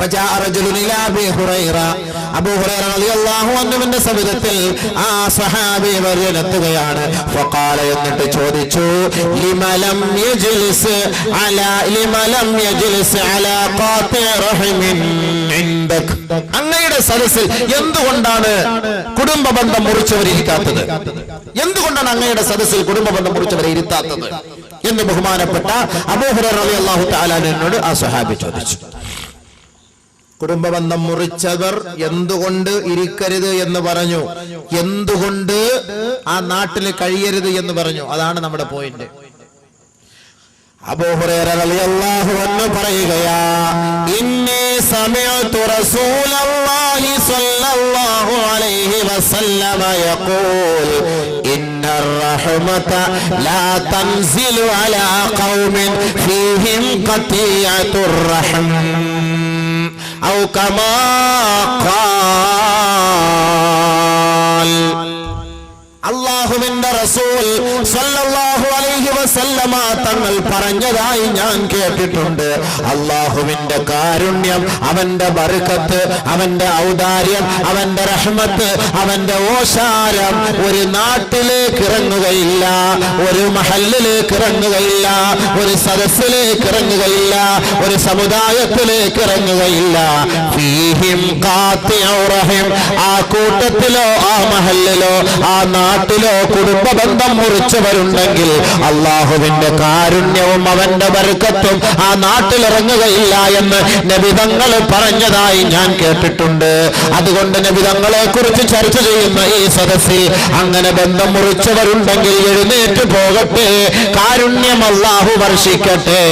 فجاء رجل إلى أبي هريرة أبو هريرة رضي الله عنه من സവിധത്തിൽ ആ സ്വഹാബി വരനെത്തുകയാണ്. فقال എന്നിട്ട് ചോദിച്ചു لملم يجلس على قاطع رحم عندك അങ്ങയുടെ സദസ്സിൽ എന്തുകൊണ്ടാണ് കുടുംബ ബന്ധം മുറിച്ചവരിരിക്കാത്തത്? എന്തുകൊണ്ടാണ് അങ്ങയുടെ സദസ്സിൽ കുടുംബ ബന്ധം മുറിച്ചവരെ ഇരുത്താത്തത് എന്ന് ബഹുമാനപ്പെട്ട അബൂ ഹുറൈറ റളിയല്ലാഹു തആല അൻഹുവിനോട് ആ സ്വഹാബി ചോദിച്ചു. കുടുംബബന്ധം മുറിച്ചവർ എന്തുകൊണ്ട് ഇരിക്കരുത് എന്ന് പറഞ്ഞു, എന്തുകൊണ്ട് ആ നാട്ടിൽ കഴിയരുത് എന്ന് പറഞ്ഞു. അതാണ് നമ്മുടെ പോയിന്റ്. അബൂ ഹുറൈറ റളിയല്ലാഹു അൻഹു പറയുകയാ, ഇന്നി സമിഅതു റസൂലല്ലാഹി സ്വല്ലല്ലാഹു അലൈഹി വസല്ലമ യഖൂൽ ഇന്നർ റഹ്മത ലാ തൻസിലു അലാ ഖൗമിൻ ഫീഹിം ഖതിയത്തുർ റഹം ഔ കമാ ഖാൽ. അല്ലാഹുവിന്റെ റസൂൽ സ്വല്ലല്ലാഹു അലൈഹി വസല്ലമ തങ്ങൾ പറഞ്ഞതായി ഞാൻ കേട്ടിട്ടുണ്ട്. അല്ലാഹുവിന്റെ കാരുണ്യം, അവന്റെ ബർക്കത്ത്, അവന്റെ ഔദാര്യം, അവന്റെ റഹ്മത്ത്, അവന്റെ ഓശാരം ഒരു നാട്ടിലേക്ക് ഇറങ്ങുകയില്ല, ഒരു മഹല്ലിലേക്ക് ഇറങ്ങുകയില്ല, ഒരു സദസ്സിലേക്ക് ഇറങ്ങുകയില്ല, ഒരു സമുദായത്തിലേക്ക് ഇറങ്ങുകയില്ല. ഫീഹിം ഖാതിഉ റഹിം, ആ കൂട്ടത്തിലോ ആ മഹല്ലിലോ ആ നാട്ടിലോ കുടുംബ ബന്ധം മുറിച്ചവരുണ്ടെങ്കിൽ അല്ലാഹുവിന്റെ കാരുണ്യവും അവന്റെ ബർക്കത്തും ആ നാട്ടിൽ ഇറങ്ങുകയില്ല എന്ന് നബി തങ്ങൾ പറഞ്ഞതായി ഞാൻ കേട്ടിട്ടുണ്ട്. അതുകൊണ്ട് നബി തങ്ങളെ കുറിച്ച് ചർച്ച ചെയ്യുന്ന ഈ സദസ്സിൽ അങ്ങനെ ബന്ധം മുറിച്ചവരുണ്ടെങ്കിൽ എഴുന്നേറ്റ് പോകട്ടെ, കാരുണ്യം അല്ലാഹു വർഷിക്കട്ടെ.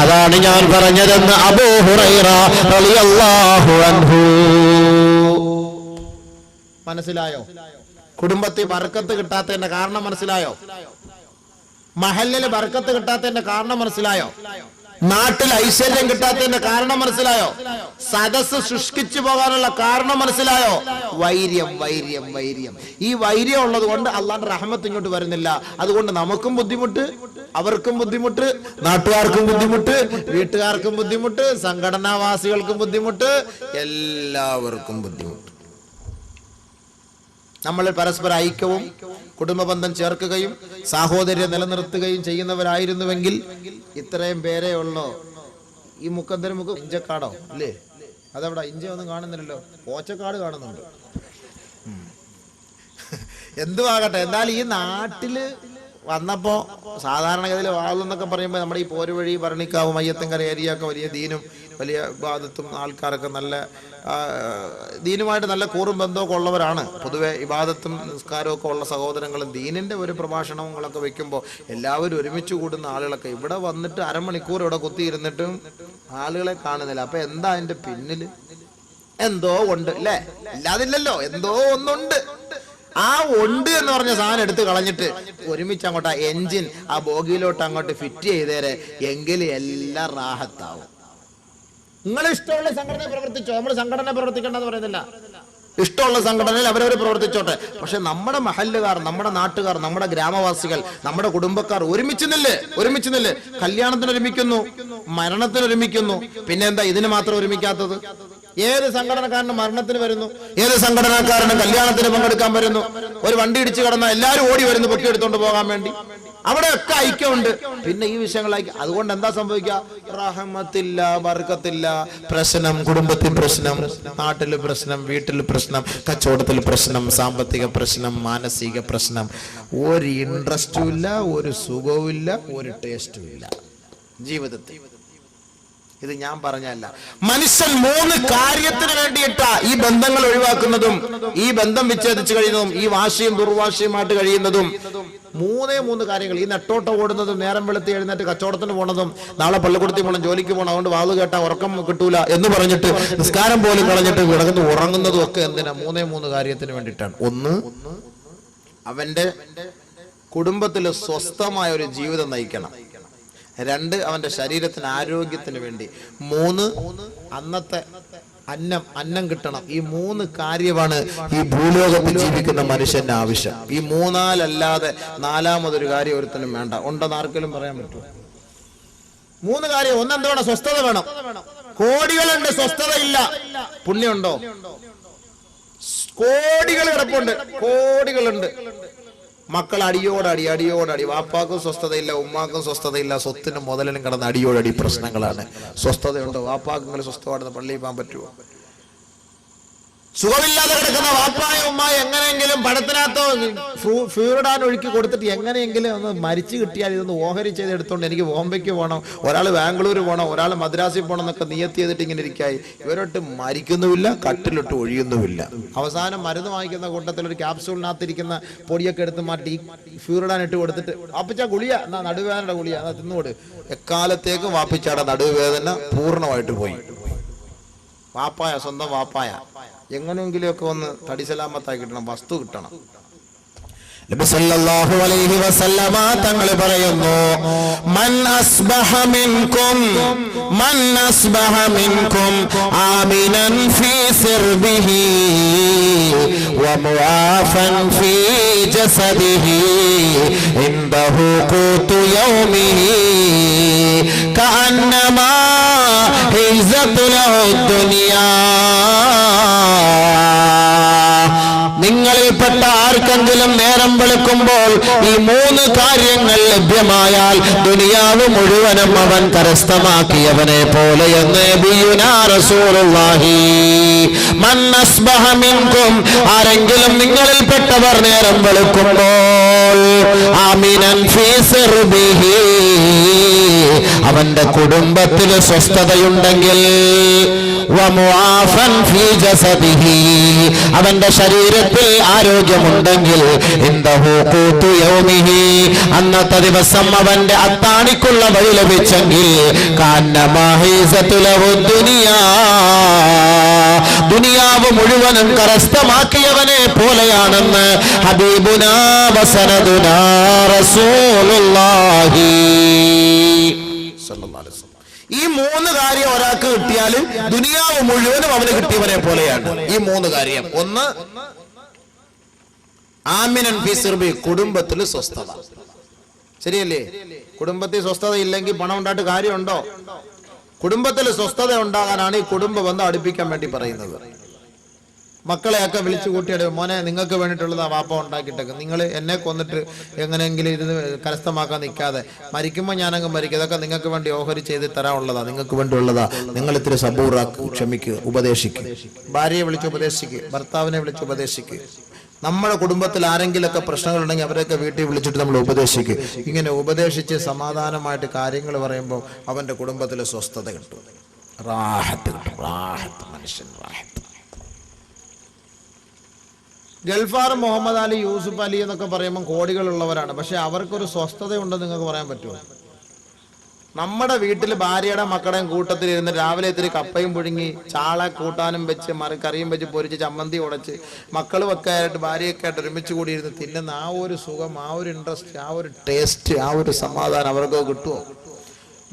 അതാണ് ഞാൻ പറഞ്ഞതെന്ന് അബൂ ഹുറൈറ റളിയല്ലാഹു അൻഹു. മനസ്സിലായോ? കുടുംബത്തിൽ ബർക്കത്ത് കിട്ടാത്തതിന്റെ കാരണം മനസ്സിലായോ? മഹല്ലിൽ ബർക്കത്ത് കിട്ടാത്തതിന്റെ കാരണം മനസ്സിലായോ? നാട്ടിൽ ഐശ്വര്യം കിട്ടാത്തതിന്റെ കാരണം മനസ്സിലായോ? സദസ്സ് ശുഷ്കിച്ചു പോകാനുള്ള കാരണം മനസ്സിലായോ? വൈര്യം, വൈര്യം, വൈര്യം. ഈ വൈര്യം ഉള്ളത് കൊണ്ട് അള്ളാന്റെ റഹ്മത്ത് ഇങ്ങോട്ട് വരുന്നില്ല. അതുകൊണ്ട് നമുക്കും ബുദ്ധിമുട്ട്, അവർക്കും ബുദ്ധിമുട്ട്, നാട്ടുകാർക്കും ബുദ്ധിമുട്ട്, വീട്ടുകാർക്കും ബുദ്ധിമുട്ട്, സംഘടനാവാസികൾക്കും ബുദ്ധിമുട്ട്, എല്ലാവർക്കും ബുദ്ധിമുട്ട്. നമ്മൾ പരസ്പര ഐക്യവും കുടുംബബന്ധം ചേർക്കുകയും സാഹോദര്യം നിലനിർത്തുകയും ചെയ്യുന്നവരായിരുന്നുവെങ്കിൽ ഇത്രയും പേരേ ഉള്ളോ. ഈ മുക്കന്തരം മുക്ക് ഇഞ്ചക്കാടോ അല്ലേ? അതവിടെ ഇഞ്ച ഒന്നും കാണുന്നില്ലല്ലോ, പോച്ചക്കാട് കാണുന്നുണ്ട്. എന്തുവാകട്ടെ, എന്നാൽ ഈ നാട്ടില് വന്നപ്പോ സാധാരണഗതിയിൽ വാളെന്നൊക്കെ പറയുമ്പോൾ നമ്മുടെ ഈ പോരുവഴി, ഭരണിക്കാവ്, മയ്യത്തങ്കര ഏരിയ ഒക്കെ വലിയ ദീനും വലിയ ഇബാദത്തും ആൾക്കാരൊക്കെ നല്ല ദീനുമായിട്ട് നല്ല കൂറും ബന്ധമൊക്കെ ഉള്ളവരാണ്. പൊതുവെ ഇബാദത്തും നിസ്കാരവും ഒക്കെ ഉള്ള സഹോദരങ്ങളും ദീനിന്റെ ഒരു പ്രഭാഷണങ്ങളൊക്കെ വെക്കുമ്പോൾ എല്ലാവരും ഒരുമിച്ച് കൂടുന്ന ആളുകളൊക്കെ ഇവിടെ വന്നിട്ട് അരമണിക്കൂർ ഇവിടെ കുത്തിയിരുന്നിട്ടും ആളുകളെ കാണുന്നില്ല. അപ്പൊ എന്താ അതിന്റെ പിന്നില്? എന്തോ ഉണ്ട് അല്ലേ? ഇല്ലാതില്ലല്ലോ, എന്തോ ഒന്നുണ്ട്. ആ ഉണ്ട് എന്ന് പറഞ്ഞ സാധനം എടുത്ത് കളഞ്ഞിട്ട് ഒരുമിച്ച് അങ്ങോട്ട് ആ എൻജിൻ ആ ബോഗിയിലോട്ട് അങ്ങോട്ട് ഫിറ്റ് ചെയ്തേരെ, എങ്കിൽ എല്ലാം റാഹത്താവും. നിങ്ങൾ ഇഷ്ടമുള്ള സംഘടന പ്രവർത്തിച്ചോ, നമ്മൾ സംഘടന പ്രവർത്തിക്കേണ്ടെന്ന് പറയുന്നില്ല. ഇഷ്ടമുള്ള സംഘടനയിൽ അവരവർ പ്രവർത്തിച്ചോട്ടെ. പക്ഷെ നമ്മുടെ മഹല്ലുകാർ, നമ്മുടെ നാട്ടുകാർ, നമ്മുടെ ഗ്രാമവാസികൾ, നമ്മുടെ കുടുംബക്കാർ ഒരുമിച്ച് നില്ല്. കല്യാണത്തിന് ഒരുമിക്കുന്നു, മരണത്തിന് ഒരുമിക്കുന്നു, പിന്നെ എന്താ ഇതിന് മാത്രം ഒരുമിക്കാത്തത്? ഏത് സംഘടനക്കാരനും മരണത്തിന് വരുന്നു, ഏത് സംഘടനക്കാരനും കല്യാണത്തിന് പങ്കെടുക്കാൻ വരുന്നു. ഒരു വണ്ടി ഇടിച്ചു കിടന്നാൽ എല്ലാവരും ഓടി വരുന്നു പൊക്കിയെടുത്തോണ്ട് പോകാൻ വേണ്ടി. അവിടെയൊക്കെ ഐക്യമുണ്ട്. പിന്നെ ഈ വിഷയങ്ങളായി അതുകൊണ്ട് എന്താ സംഭവിക്കുക? റഹ്മത്തില്ല, ബർക്കത്തില്ല, പ്രശ്നം, കുടുംബത്തിൽ പ്രശ്നം, നാട്ടില് പ്രശ്നം, വീട്ടിൽ പ്രശ്നം, കച്ചവടത്തിൽ പ്രശ്നം, സാമ്പത്തിക പ്രശ്നം, മാനസിക പ്രശ്നം. ഒരു ഇൻട്രസ്റ്റും ഇല്ല, ഒരു സുഖവും ഇല്ല, ഒരു ടേസ്റ്റും ഇല്ല ജീവിതത്തിൽ. ഇത് ഞാൻ പറഞ്ഞല്ല, മനുഷ്യൻ 3 കാര്യത്തിന് വേണ്ടിയിട്ടാ ഈ ബന്ധങ്ങൾ ഒഴിവാക്കുന്നതും ഈ ബന്ധം വിച്ഛേദിച്ചു കഴിയുന്നതും ഈ വാശിയും ദുർവാശിയുമായിട്ട് കഴിയുന്നതും. 3 കാര്യങ്ങൾ. ഈ നെട്ടോട്ടം ഓടുന്നതും, നേരം വെളുത്തി എഴുന്നേറ്റ് കച്ചവടത്തിന് പോണതും, നാളെ പള്ളിക്കൂടത്തിൽ പോകണം, ജോലിക്ക് പോകണം, അതുകൊണ്ട് വാത് കേട്ടാ ഉറക്കം കിട്ടൂല എന്ന് പറഞ്ഞിട്ട് നിസ്കാരം പോലും കളഞ്ഞിട്ട് കിടന്ന് ഉറങ്ങുന്നതും ഒക്കെ എന്തിനാ? 3 കാര്യത്തിന് വേണ്ടിയിട്ടാണ്. 1, അവന്റെ കുടുംബത്തിൽ സ്വസ്ഥമായ ഒരു ജീവിതം നയിക്കണം. 2, അവന്റെ ശരീരത്തിന് ആരോഗ്യത്തിന് വേണ്ടി. 3, അന്നത്തെ അന്നം കിട്ടണം. ഈ 3 കാര്യമാണ് ഈ ഭൂലോകത്തിൽ ജീവിക്കുന്ന മനുഷ്യന്റെ ആവശ്യം. ഈ 3 4മതൊരു കാര്യം ഒരുത്തനും വേണ്ട. ഉണ്ടെന്ന് ആർക്കെങ്കിലും പറയാൻ പറ്റുമോ? 3 കാര്യം. 1 എന്ത് വേണം? സ്വസ്ഥത വേണം. കോടികളുണ്ട്, സ്വസ്ഥതയില്ല. പുണ്യമുണ്ടോ? കോടികൾ കിടപ്പുണ്ട്, കോടികളുണ്ട്. മക്കൾ അടിയോടടി. വാപ്പാക്കും സ്വസ്ഥതയില്ല, ഉമ്മാക്കും സ്വസ്ഥതയില്ല, സ്വത്തിനും മുതലിനും കിടന്ന് അടിയോടടി പ്രശ്നങ്ങളാണ്. സ്വസ്ഥതയുണ്ടോ? വാപ്പാക്ക് സ്വസ്ഥമാണെന്ന് പള്ളിയിൽ പോകാൻ പറ്റുമോ? സുഖമില്ലാതെ കിടക്കുന്ന വാപ്പായ ഉമ്മായ എങ്ങനെയെങ്കിലും പടത്തിനകത്തോ ഫ്യൂറിഡാൻ ഒഴുക്കി കൊടുത്തിട്ട് എങ്ങനെയെങ്കിലും ഒന്ന് മരിച്ചു കിട്ടിയാൽ ഇതൊന്ന് ഓഹരി ചെയ്ത് എടുത്തോണ്ട് എനിക്ക് ബോംബെക്ക് പോകണം, ഒരാൾ ബാംഗ്ലൂർ പോകണം, ഒരാൾ മദ്രാസിൽ പോകണം എന്നൊക്കെ നിയത്തി ചെയ്തിട്ട് ഇങ്ങനെ ഇരിക്കായി. ഇവരോട്ട് മരിക്കുന്നുമില്ല, കട്ടിലിട്ട് ഒഴിയുന്നുമില്ല. അവസാനം മരുന്ന് വാങ്ങിക്കുന്ന കൂട്ടത്തിൽ ഒരു ക്യാപ്സൂളിനകത്തിരിക്കുന്ന പൊടിയൊക്കെ എടുത്ത് മാറ്റി ഫ്യൂറിഡാൻ ഇട്ട് കൊടുത്തിട്ട് വാപ്പിച്ച ഗുളിയ എന്നാ നടുവേദനയുടെ ഗുളിയ എന്നാ തിന്നുകൊട്. എക്കാലത്തേക്കും വാപ്പിച്ചയുടെ നടുവേദന പൂർണ്ണമായിട്ട് പോയി. വാപ്പായ, സ്വന്തം വാപ്പായ എങ്ങനെയെങ്കിലുമൊക്കെ ഒന്ന് തടിസലാമത്തായി കിട്ടണം, വസ്തു കിട്ടണം. നബി സല്ലല്ലാഹു അലൈഹി വസല്ലമ തങ്ങൾ പറയുന്നു, മൻ അസ്ബഹ മിൻകും ആമിനൻ ഫീ സിർബിഹി വമുആഫൻ ഫീ ജസദിഹി ഇൻദഹു ഖൂതു യൗമിഹി കഅന്നമാ ഹിസത്തു ലഹു ദുനിയാ. നിങ്ങളിൽപ്പെട്ട ആർക്കെങ്കിലും നേരം വെളുക്കുമ്പോൾ ഈ 3 കാര്യങ്ങൾ ലഭ്യമായാൽ ദുനിയാവ് മുഴുവനും അവൻ കരസ്ഥമാക്കിയവനെ പോലെയെന്ന് നബിയുനാ റസൂലുള്ളാഹി. മൻ അസ്ബഹ മിൻകും, ആരെങ്കിലും നിങ്ങളിൽപ്പെട്ടവർ നേരം വെളുക്കുമ്പോൾ ആമിനൻ ഫീ സിർബിഹി, അവന്റെ കുടുംബത്തിൽ സ്വസ്ഥതയുണ്ടെങ്കിൽ വമുആഫൻ ഫീ ജസദിഹി, അവന്റെ ശരീരത്തിൽ ആരോഗ്യമുണ്ടെങ്കിൽ ഇൻദഹു ഖൂതു യൗമിഹി, അന്നത്തെ ദിവസം അവന്റെ അത്താണിക്കുള്ള വഴി ലഭിച്ചെങ്കിൽ കാന്നമാ ഹിസത്തു ലഹു ദുനിയാ, ദുനിയാവ് മുഴുവനും കരസ്ഥമാക്കിയവനെ പോലെയാണെന്ന് ഹബീബുനാ വസനദുനാ റസൂലുള്ളാഹി സ്വല്ലല്ലാഹു അലൈഹി വസല്ലം. ഈ 3 കാര്യം ഒരാൾക്ക് കിട്ടിയാൽ ദുനിയാവ് മുഴുവനും അവന് കിട്ടിയവനെ പോലെയാണ്. ഈ 3 കാര്യം: ഒന്ന്, ആമിനൻ ഫീ സിർബി, കുടുംബത്തിൽ സ്വസ്ഥത. ശരിയല്ലേ? കുടുംബത്തിൽ സ്വസ്ഥത ഇല്ലെങ്കിൽ പണം ഉണ്ടായിട്ട് കാര്യമുണ്ടോ? കുടുംബത്തിൽ സ്വസ്ഥത ഉണ്ടാകാനാണ് ഈ കുടുംബ ബന്ധം അടുപ്പിക്കാൻ വേണ്ടി പറയുന്നത്. മക്കളെയൊക്കെ വിളിച്ചു കൂട്ടിയിട്ട്, മോനെ നിങ്ങൾക്ക് വേണ്ടിയിട്ടുള്ളതാ വാപ്പ ഉണ്ടാക്കിയിട്ടൊക്കെ, നിങ്ങൾ എന്നെ കൊന്നിട്ട് എങ്ങനെയെങ്കിലും ഇത് കരസ്ഥമാക്കാൻ നിൽക്കാതെ മരിക്കുമ്പോൾ ഞാനങ്ങ് മരിക്കും, ഇതൊക്കെ നിങ്ങൾക്ക് വേണ്ടി ഓഹരി ചെയ്ത് തരാനുള്ളതാ, നിങ്ങൾക്ക് വേണ്ടിയുള്ളതാ, നിങ്ങൾ ഇത്തിരി സബൂറാക്കുക, ക്ഷമിക്കുക, ഉപദേശിക്കുക. ഭാര്യയെ വിളിച്ച് ഉപദേശിക്കുക, ഭർത്താവിനെ വിളിച്ച് ഉപദേശിക്കുക. നമ്മുടെ കുടുംബത്തിൽ ആരെങ്കിലുമൊക്കെ പ്രശ്നങ്ങളുണ്ടെങ്കിൽ അവരെയൊക്കെ വീട്ടിൽ വിളിച്ചിട്ട് നമ്മൾ ഉപദേശിക്കുക. ഇങ്ങനെ ഉപദേശിച്ച് സമാധാനമായിട്ട് കാര്യങ്ങൾ പറയുമ്പോൾ അവന്റെ കുടുംബത്തിൽ സ്വസ്ഥത കിട്ടും, റാഹത്ത് കിട്ടും. റാഹത്ത്, മനുഷ്യൻ റാഹത്ത്. ഗൾഫാർ മുഹമ്മദ് അലി, യൂസുഫ് അലി എന്നൊക്കെ പറയുമ്പോൾ കോടികളുള്ളവരാണ്, പക്ഷെ അവർക്കൊരു സ്വസ്ഥത ഉണ്ടെന്ന് നിങ്ങൾക്ക് പറയാൻ പറ്റുമോ? നമ്മുടെ വീട്ടിൽ ഭാര്യയുടെ മക്കളുടെയും കൂട്ടത്തിൽ ഇരുന്ന് രാവിലെ ഇത്തിരി കപ്പയും പുഴുങ്ങി ചാള കൂട്ടാനും വെച്ച് കറിയും വെച്ച് പൊരിച്ച് ചമ്മന്തി ഉടച്ച് മക്കളും ഒക്കെ ആയിട്ട് ഭാര്യയൊക്കെ ആയിട്ട് ഒരുമിച്ച് കൂടി ഇരുന്ന് തിന്നുന്ന ആ ഒരു സുഖം, ആ ഒരു ഇൻട്രസ്റ്റ്, ആ ഒരു ടേസ്റ്റ്, ആ ഒരു സമാധാനം അവർക്ക് കിട്ടുമോ?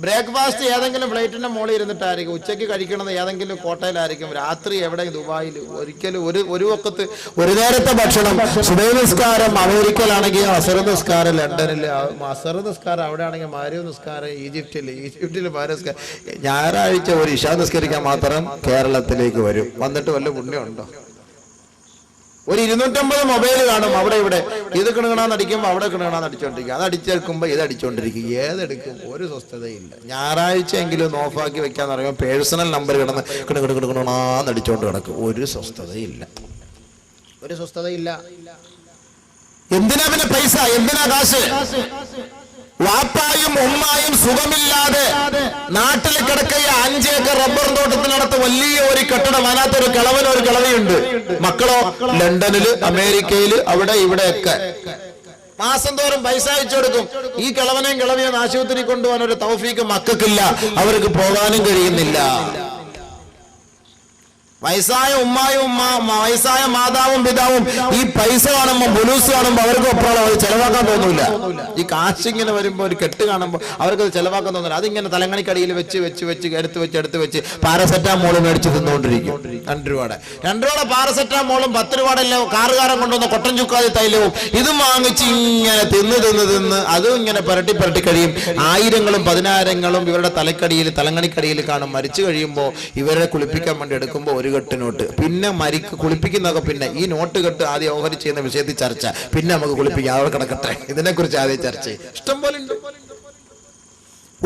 ബ്രേക്ക്ഫാസ്റ്റ് ഏതെങ്കിലും ഫ്ലൈറ്റിന്റെ മുകളിൽ ഇരുന്നിട്ടായിരിക്കും, ഉച്ചയ്ക്ക് കഴിക്കണത് ഏതെങ്കിലും കോട്ടയിലായിരിക്കും, രാത്രി എവിടെ ദുബായിൽ. ഒരിക്കലും ഒരു വക്കത്ത് ഒരു നേരത്തെ ഭക്ഷണം. സുബഹി നിസ്കാരം അമേരിക്കയിലാണെങ്കിൽ അസർ നിസ്കാരം ലണ്ടനിൽ, അസർ നിസ്കാരം അവിടെ ആണെങ്കിൽ മാരിയോ നിസ്കാരം ഈജിപ്തിൽ മാരിയോ നിസ്കാരം. ഞായറാഴ്ച ഒരു ഇശാ നിസ്കരിക്കാൻ മാത്രം കേരളത്തിലേക്ക് വരും. വന്നിട്ട് വല്ല പുണ്യമുണ്ടോ? ഒരു 250 മൊബൈൽ കാണും അവിടെ ഇവിടെ. ഇത് കിണുകണാന്ന് അടിക്കുമ്പോൾ അവിടെ കിണുകണാന്ന് അടിച്ചോണ്ടിരിക്കും, അത് അടിച്ചെടുക്കുമ്പോൾ ഇത് അടിച്ചോണ്ടിരിക്കും. ഏതെടുക്കും? ഒരു സ്വസ്ഥതയില്ല. ഞായറാഴ്ച എങ്കിലും ഓഫാക്കി വെക്കാന്ന് പറയുമ്പോൾ പേഴ്സണൽ നമ്പർ കിടന്ന് കിണുകിണാന്ന് അടിച്ചോണ്ട് കിടക്കും. ഒരു സ്വസ്ഥതയില്ല, ഒരു സ്വസ്ഥതയില്ല. എന്തിനാ പിന്നെ പൈസ? എന്തിനാ കാശ്? വാപ്പായും ഉമ്മായും സുഖമില്ലാതെ നാട്ടിൽ കിടക്കയ 5 ഏക്കർ റബ്ബർ തോട്ടത്തിനടുത്ത് വലിയ ഒരു കെട്ടിടം, അതിനകത്തൊരു ഒരു കിളവിയുണ്ട്. മക്കളോ ലണ്ടനില്, അമേരിക്കയില്, അവിടെ ഇവിടെയൊക്കെ മാസം തോറും പൈസ അയച്ചു കൊടുക്കും. ഈ കിളവനെയും കിളവിയും ആശുപത്രി കൊണ്ടുപോകാൻ ഒരു തൗഫീക്ക് മക്കൾക്കില്ല, അവർക്ക് പോകാനും കഴിയുന്നില്ല. വയസ്സായ ഉമ്മായും വയസ്സായ മാതാവും പിതാവും ഈ പൈസ കാണുമ്പോൾ ബുലൂസ് കാണുമ്പോൾ അവർക്ക് ഒപ്പറോളം അത് ചെലവാക്കാൻ തോന്നൂല. ഈ കാശ് ഇങ്ങനെ വരുമ്പോൾ ഒരു കെട്ട് കാണുമ്പോൾ അവർക്ക് അത് ചെലവാക്കാൻ തോന്നില്ല. അതിങ്ങനെ തലങ്ങണിക്കടിയിൽ വെച്ച് എടുത്ത് വെച്ച് പാരസെറ്റാമോൾ മേടിച്ച് തിന്നുകൊണ്ടിരിക്കും. 2 രൂപയുടെ പാരസെറ്റാമോളും 10 രൂപയുടെ കാറുകാരൻ കൊണ്ടുവന്ന കൊട്ടൻ ചുക്കാതി തൈലവും ഇതും വാങ്ങിച്ച് ഇങ്ങനെ തിന്ന് അതും ഇങ്ങനെ പുരട്ടി കഴിയും. 1000ങ്ങളും 10,000ങ്ങളും ഇവരുടെ തലങ്ങണിക്കടിയിൽ കാണും. മരിച്ചു കഴിയുമ്പോൾ ഇവരെ കുളിപ്പിക്കാൻ വേണ്ടി എടുക്കുമ്പോൾ ഒരു കെട്ട് നോട്ട്, പിന്നെ കുളിപ്പിക്കുന്നതൊക്കെ പിന്നെ ഈ നോട്ട് കെട്ട് ആദ്യം ഓഹരി ചെയ്യുന്ന വിഷയത്തിൽ ചർച്ച, പിന്നെ നമുക്ക് കുളിപ്പിക്കാം, അവിടെ കിടക്കട്ടെ. ഇതിനെക്കുറിച്ച് ആദ്യം ചർച്ച ഇഷ്ടം പോലെ ഉണ്ട്.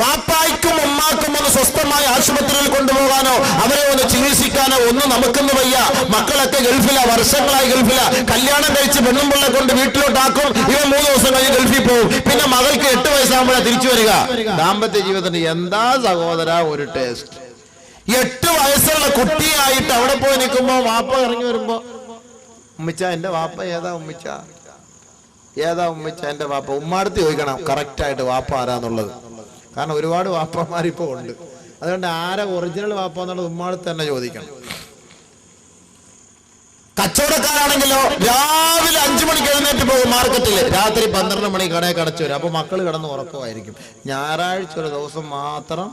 വാപ്പായ്ക്കും ഉമ്മാക്കും ഒന്ന് സ്വസ്ഥമായി ആശുപത്രിയിൽ കൊണ്ടുപോകാനോ അവരെ ഒന്ന് ചികിത്സിക്കാനോ ഒന്നും നമുക്കൊന്ന് വയ്യ. മക്കളൊക്കെ ഗൾഫില, വർഷങ്ങളായി ഗൾഫില. കല്യാണം കഴിച്ച് പെണ്ണും പിള്ളെ കൊണ്ട് വീട്ടിലോട്ടാക്കും. ഇവൻ 3 ദിവസം കഴിഞ്ഞ് ഗൾഫിൽ പോകും. പിന്നെ മകൾക്ക് 8 വയസ്സാകുമ്പോഴാണ് തിരിച്ചു വരിക. ദാമ്പത്യ ജീവിതത്തിന് എന്താ സഹോദര ഒരു ടേസ്റ്റ്. 8 വയസ്സുള്ള കുട്ടിയായിട്ട് അവിടെ പോയി നിൽക്കുമ്പോ വാപ്പ ഇറങ്ങി വരുമ്പോ, ഉമ്മിച്ച എന്റെ വാപ്പ ഏതാ ഉമ്മിച്ച എന്റെ വാപ്പ. ഉമ്മാടുത്ത് ചോദിക്കണം കറക്റ്റായിട്ട് വാപ്പ ആരാന്നുള്ളത്. കാരണം ഒരുപാട് വാപ്പമാരിപ്പോ ഉണ്ട്. അതുകൊണ്ട് ആരാ ഒറിജിനൽ വാപ്പ എന്നുള്ളത് ഉമ്മാടുത്ത് തന്നെ ചോദിക്കണം. കച്ചവടക്കാരാണെങ്കിലോ രാവിലെ 5 മണിക്ക് എഴുന്നേറ്റ് പോകും മാർക്കറ്റിൽ, രാത്രി 12 മണി കടയിൽ കടച്ചു വരും. അപ്പൊ മക്കൾ കിടന്ന് ഉറക്കമായിരിക്കും. ഞായറാഴ്ച ഒരു ദിവസം മാത്രം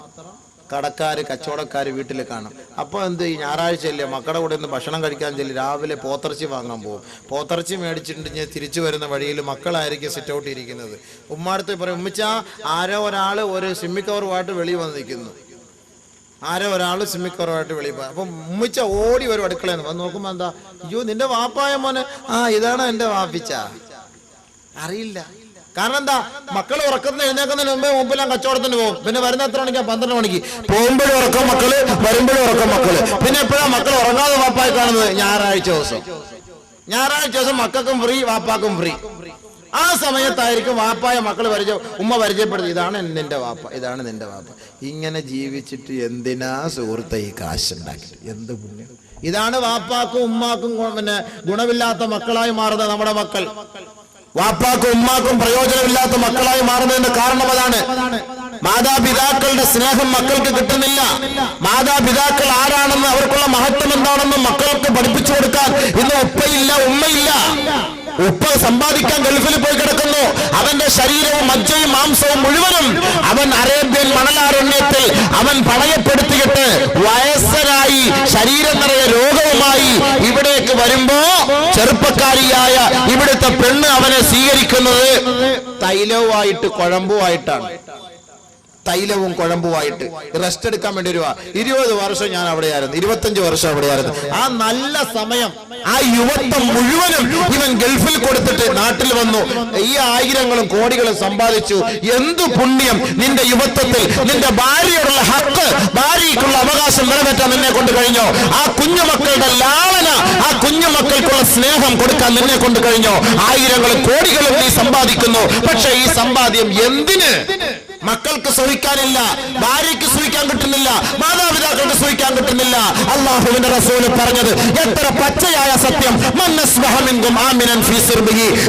കച്ചവടക്കാര് വീട്ടിൽ കാണും. അപ്പോൾ എന്ത് ഈ ഞായറാഴ്ചയല്ലേ മക്കളുടെ കൂടെ ഒന്ന് ഭക്ഷണം കഴിക്കാൻ ചെല്ലി രാവിലെ പോത്തിറച്ചി വാങ്ങാൻ പോകും. പോത്തിറച്ചി മേടിച്ചിട്ടുണ്ടെങ്കിൽ തിരിച്ചു വരുന്ന വഴിയിൽ മക്കളായിരിക്കും സിറ്റ് ഔട്ട് ഇരിക്കുന്നത്. ഉമ്മാടുത്ത് പറയും, ഉമ്മിച്ച ആരോ ഒരാൾ ഒരു സിമ്മിക്കവറുമായിട്ട് വെളിയിൽ വന്ന് നിൽക്കുന്നു. വെളിയിൽ പോയി. അപ്പം ഉമ്മിച്ച ഓടി വരും അടുക്കളയെന്ന്. വന്ന് നോക്കുമ്പോ എന്താ, അയ്യോ നിന്റെ വാപ്പായ മോനെ. ഇതാണോ എന്റെ വാപ്പിച്ച? അറിയില്ല. കാരണം എന്താ, മക്കൾ ഉറക്കത്തിന് എഴുന്നേക്കുന്നതിന് മുമ്പേ മുമ്പെല്ലാം കച്ചവടത്തിന് പോകും. പിന്നെ വരുന്ന എത്ര മണിക്കാ? 12 മണിക്ക്. പോകുമ്പോഴും ഉറക്കം മക്കള്, വരുമ്പോഴും ഉറക്കം മക്കള്. പിന്നെ എപ്പോഴാ മക്കൾ ഉറങ്ങാതെ വാപ്പായി കാണുന്നത്? ഞായറാഴ്ച ദിവസം മക്കൾക്കും ഫ്രീ, വാപ്പാക്കും ഫ്രീ. ആ സമയത്തായിരിക്കും വാപ്പായ മക്കൾ ഉമ്മ പരിചയപ്പെടുത്തി, ഇതാണ് നിന്റെ വാപ്പ, ഇതാണ് നിന്റെ വാപ്പ. ഇങ്ങനെ ജീവിച്ചിട്ട് എന്തിനാ സുഹൃത്തെ ഈ കാശുണ്ടാക്കി? എന്ത് പുണ്യം! ഇതാണ് വാപ്പാക്കും ഉമ്മാക്കും പിന്നെ ഗുണമില്ലാത്ത മക്കളായി മാറുന്നത് നമ്മുടെ മക്കൾ. വാപ്പാക്കും ഉമ്മാക്കും പ്രയോജനമില്ലാത്ത മക്കളായി മാറുന്നതിന്റെ കാരണം അതാണ്. മാതാപിതാക്കളുടെ സ്നേഹം മക്കൾക്ക് കിട്ടുന്നില്ല. മാതാപിതാക്കൾ ആരാണെന്ന്, അവർക്കുള്ള മഹത്വം എന്താണെന്നും മക്കൾക്ക് പഠിപ്പിച്ചു കൊടുക്കാൻ ഇന്ന് ഉപ്പയില്ല, ഉമ്മയില്ല. ഉപ്പ സമ്പാദിക്കാൻ ഗൾഫിൽ പോയി കിടക്കുന്നു. അവന്റെ ശരീരവും മജ്ജയും മാംസവും മുഴുവനും അവൻ അറേബ്യൻ മണലാരണ്യത്തിൽ അവൻ പണയപ്പെടുത്തിയിട്ട് വയസ്സനായി ശരീരം നിറയെ രോഗവുമായി ഇവിടേക്ക് വരുമ്പോ ചെറുപ്പക്കാരിയായ ഇവിടുത്തെ പെണ്ണ് അവനെ സ്വീകരിക്കുന്നത് തൈലവുമായിട്ട് കുഴമ്പുമായിട്ടാണ്. തൈലവും കുഴമ്പുമായിട്ട് റെസ്റ്റ് എടുക്കാൻ വേണ്ടി വരുക. 20 വർഷം ഞാൻ അവിടെയായിരുന്നു, 25 വർഷം അവിടെയായിരുന്നു. ആ നല്ല സമയം, ആ യുവത്വം മുഴുവനും ഇവൻ ഗൾഫിൽ കൊടുത്തിട്ട് നാട്ടിൽ വന്നു. ഈ 1000ങ്ങളും കോടികളും സമ്പാദിച്ചു. എന്തു പുണ്യം നിന്റെ യുവത്വത്തിൽ! നിന്റെ ഭാര്യയോടുള്ള ഹക്ക്, ഭാര്യയ്ക്കുള്ള അവകാശം നിറവേറ്റാൻ നിന്നെ കൊണ്ട് കഴിഞ്ഞോ? ആ കുഞ്ഞുമക്കളുടെ ലാളന, ആ കുഞ്ഞുമക്കൾക്കുള്ള സ്നേഹം കൊടുക്കാൻ നിന്നെ കൊണ്ട് കഴിഞ്ഞോ? 1000ങ്ങളും കോടികളും നീ സമ്പാദിക്കുന്നു. പക്ഷെ ഈ സമ്പാദ്യം എന്തിന്? മക്കൾക്ക് സുഖിക്കാനില്ല, ഭാര്യയ്ക്ക് സുഖിക്കാൻ കിട്ടുന്നില്ല, മാതാപിതാക്കൾക്ക് സുഖിക്കാൻ കിട്ടുന്നില്ല. അല്ലാഹുവിന്റെ റസൂൽ പറഞ്ഞത് എത്ര പച്ചയായ സത്യം!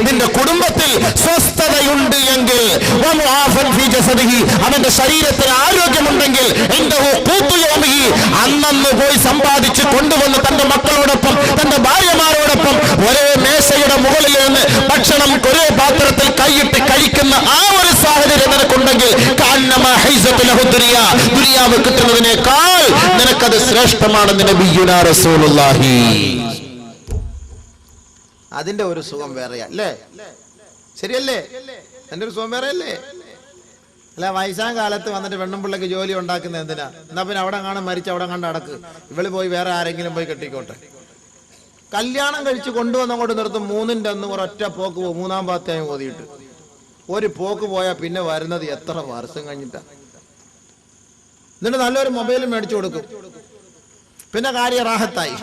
നിന്റെ കുടുംബത്തിൽ സ്വസ്ഥതയുണ്ട് എങ്കിൽ, അവന്റെ ശരീരത്തിന് ആരോഗ്യമുണ്ടെങ്കിൽ, അന്നു പോയി സമ്പാദിച്ച് കൊണ്ടുവന്ന് തന്റെ മക്കളോടൊപ്പം തന്റെ ഭാര്യമാരോടൊപ്പം ഒരേ മേശയുടെ മുകളിൽ നിന്ന് ഭക്ഷണം ഒരേ പാത്രത്തിൽ കൈയിട്ട് കഴിക്കുന്ന ആ ഒരു സാഹചര്യം നിനക്കുണ്ടെങ്കിൽ ദുനിയാവ് കിട്ടുന്നതിനേക്കാൾ നിനക്കത് ശ്രേഷ്ഠമാണെന്ന് നബിയുനാ റസൂലുള്ളാഹി. അതിന്റെ ഒരു സുഖം വേറെയാ അല്ലേ? ശരിയല്ലേ? അതിന്റെ ഒരു സുഖം വേറെയല്ലേ? അല്ല, വയസ്സാം കാലത്ത് വന്നിട്ട് പെണ്ണുമ്പിള്ളക്ക് ജോലി ഉണ്ടാക്കുന്ന എന്തിനാ? എന്നാ പിന്നെ അവിടെ കാണാൻ മരിച്ച് അവിടെ കണ്ട് അടക്ക്, ഇവള് പോയി വേറെ ആരെങ്കിലും പോയി കെട്ടിക്കോട്ടെ. കല്യാണം കഴിച്ച് കൊണ്ടുവന്നങ്ങോട്ട് നിർത്തും. 3ന്റെ അന്ന് ഒരൊറ്റ പോക്ക് പോകും. 3-ാം പാത്തയായി ഓതിയിട്ട് ഒരു പോക്ക് പോയാൽ പിന്നെ വരുന്നത് എത്ര വർഷം കഴിഞ്ഞിട്ടാ? എന്നിട്ട് നല്ലൊരു മൊബൈൽ മേടിച്ചു കൊടുക്കും. പിന്നെ കാര്യം റാഹത്തായി.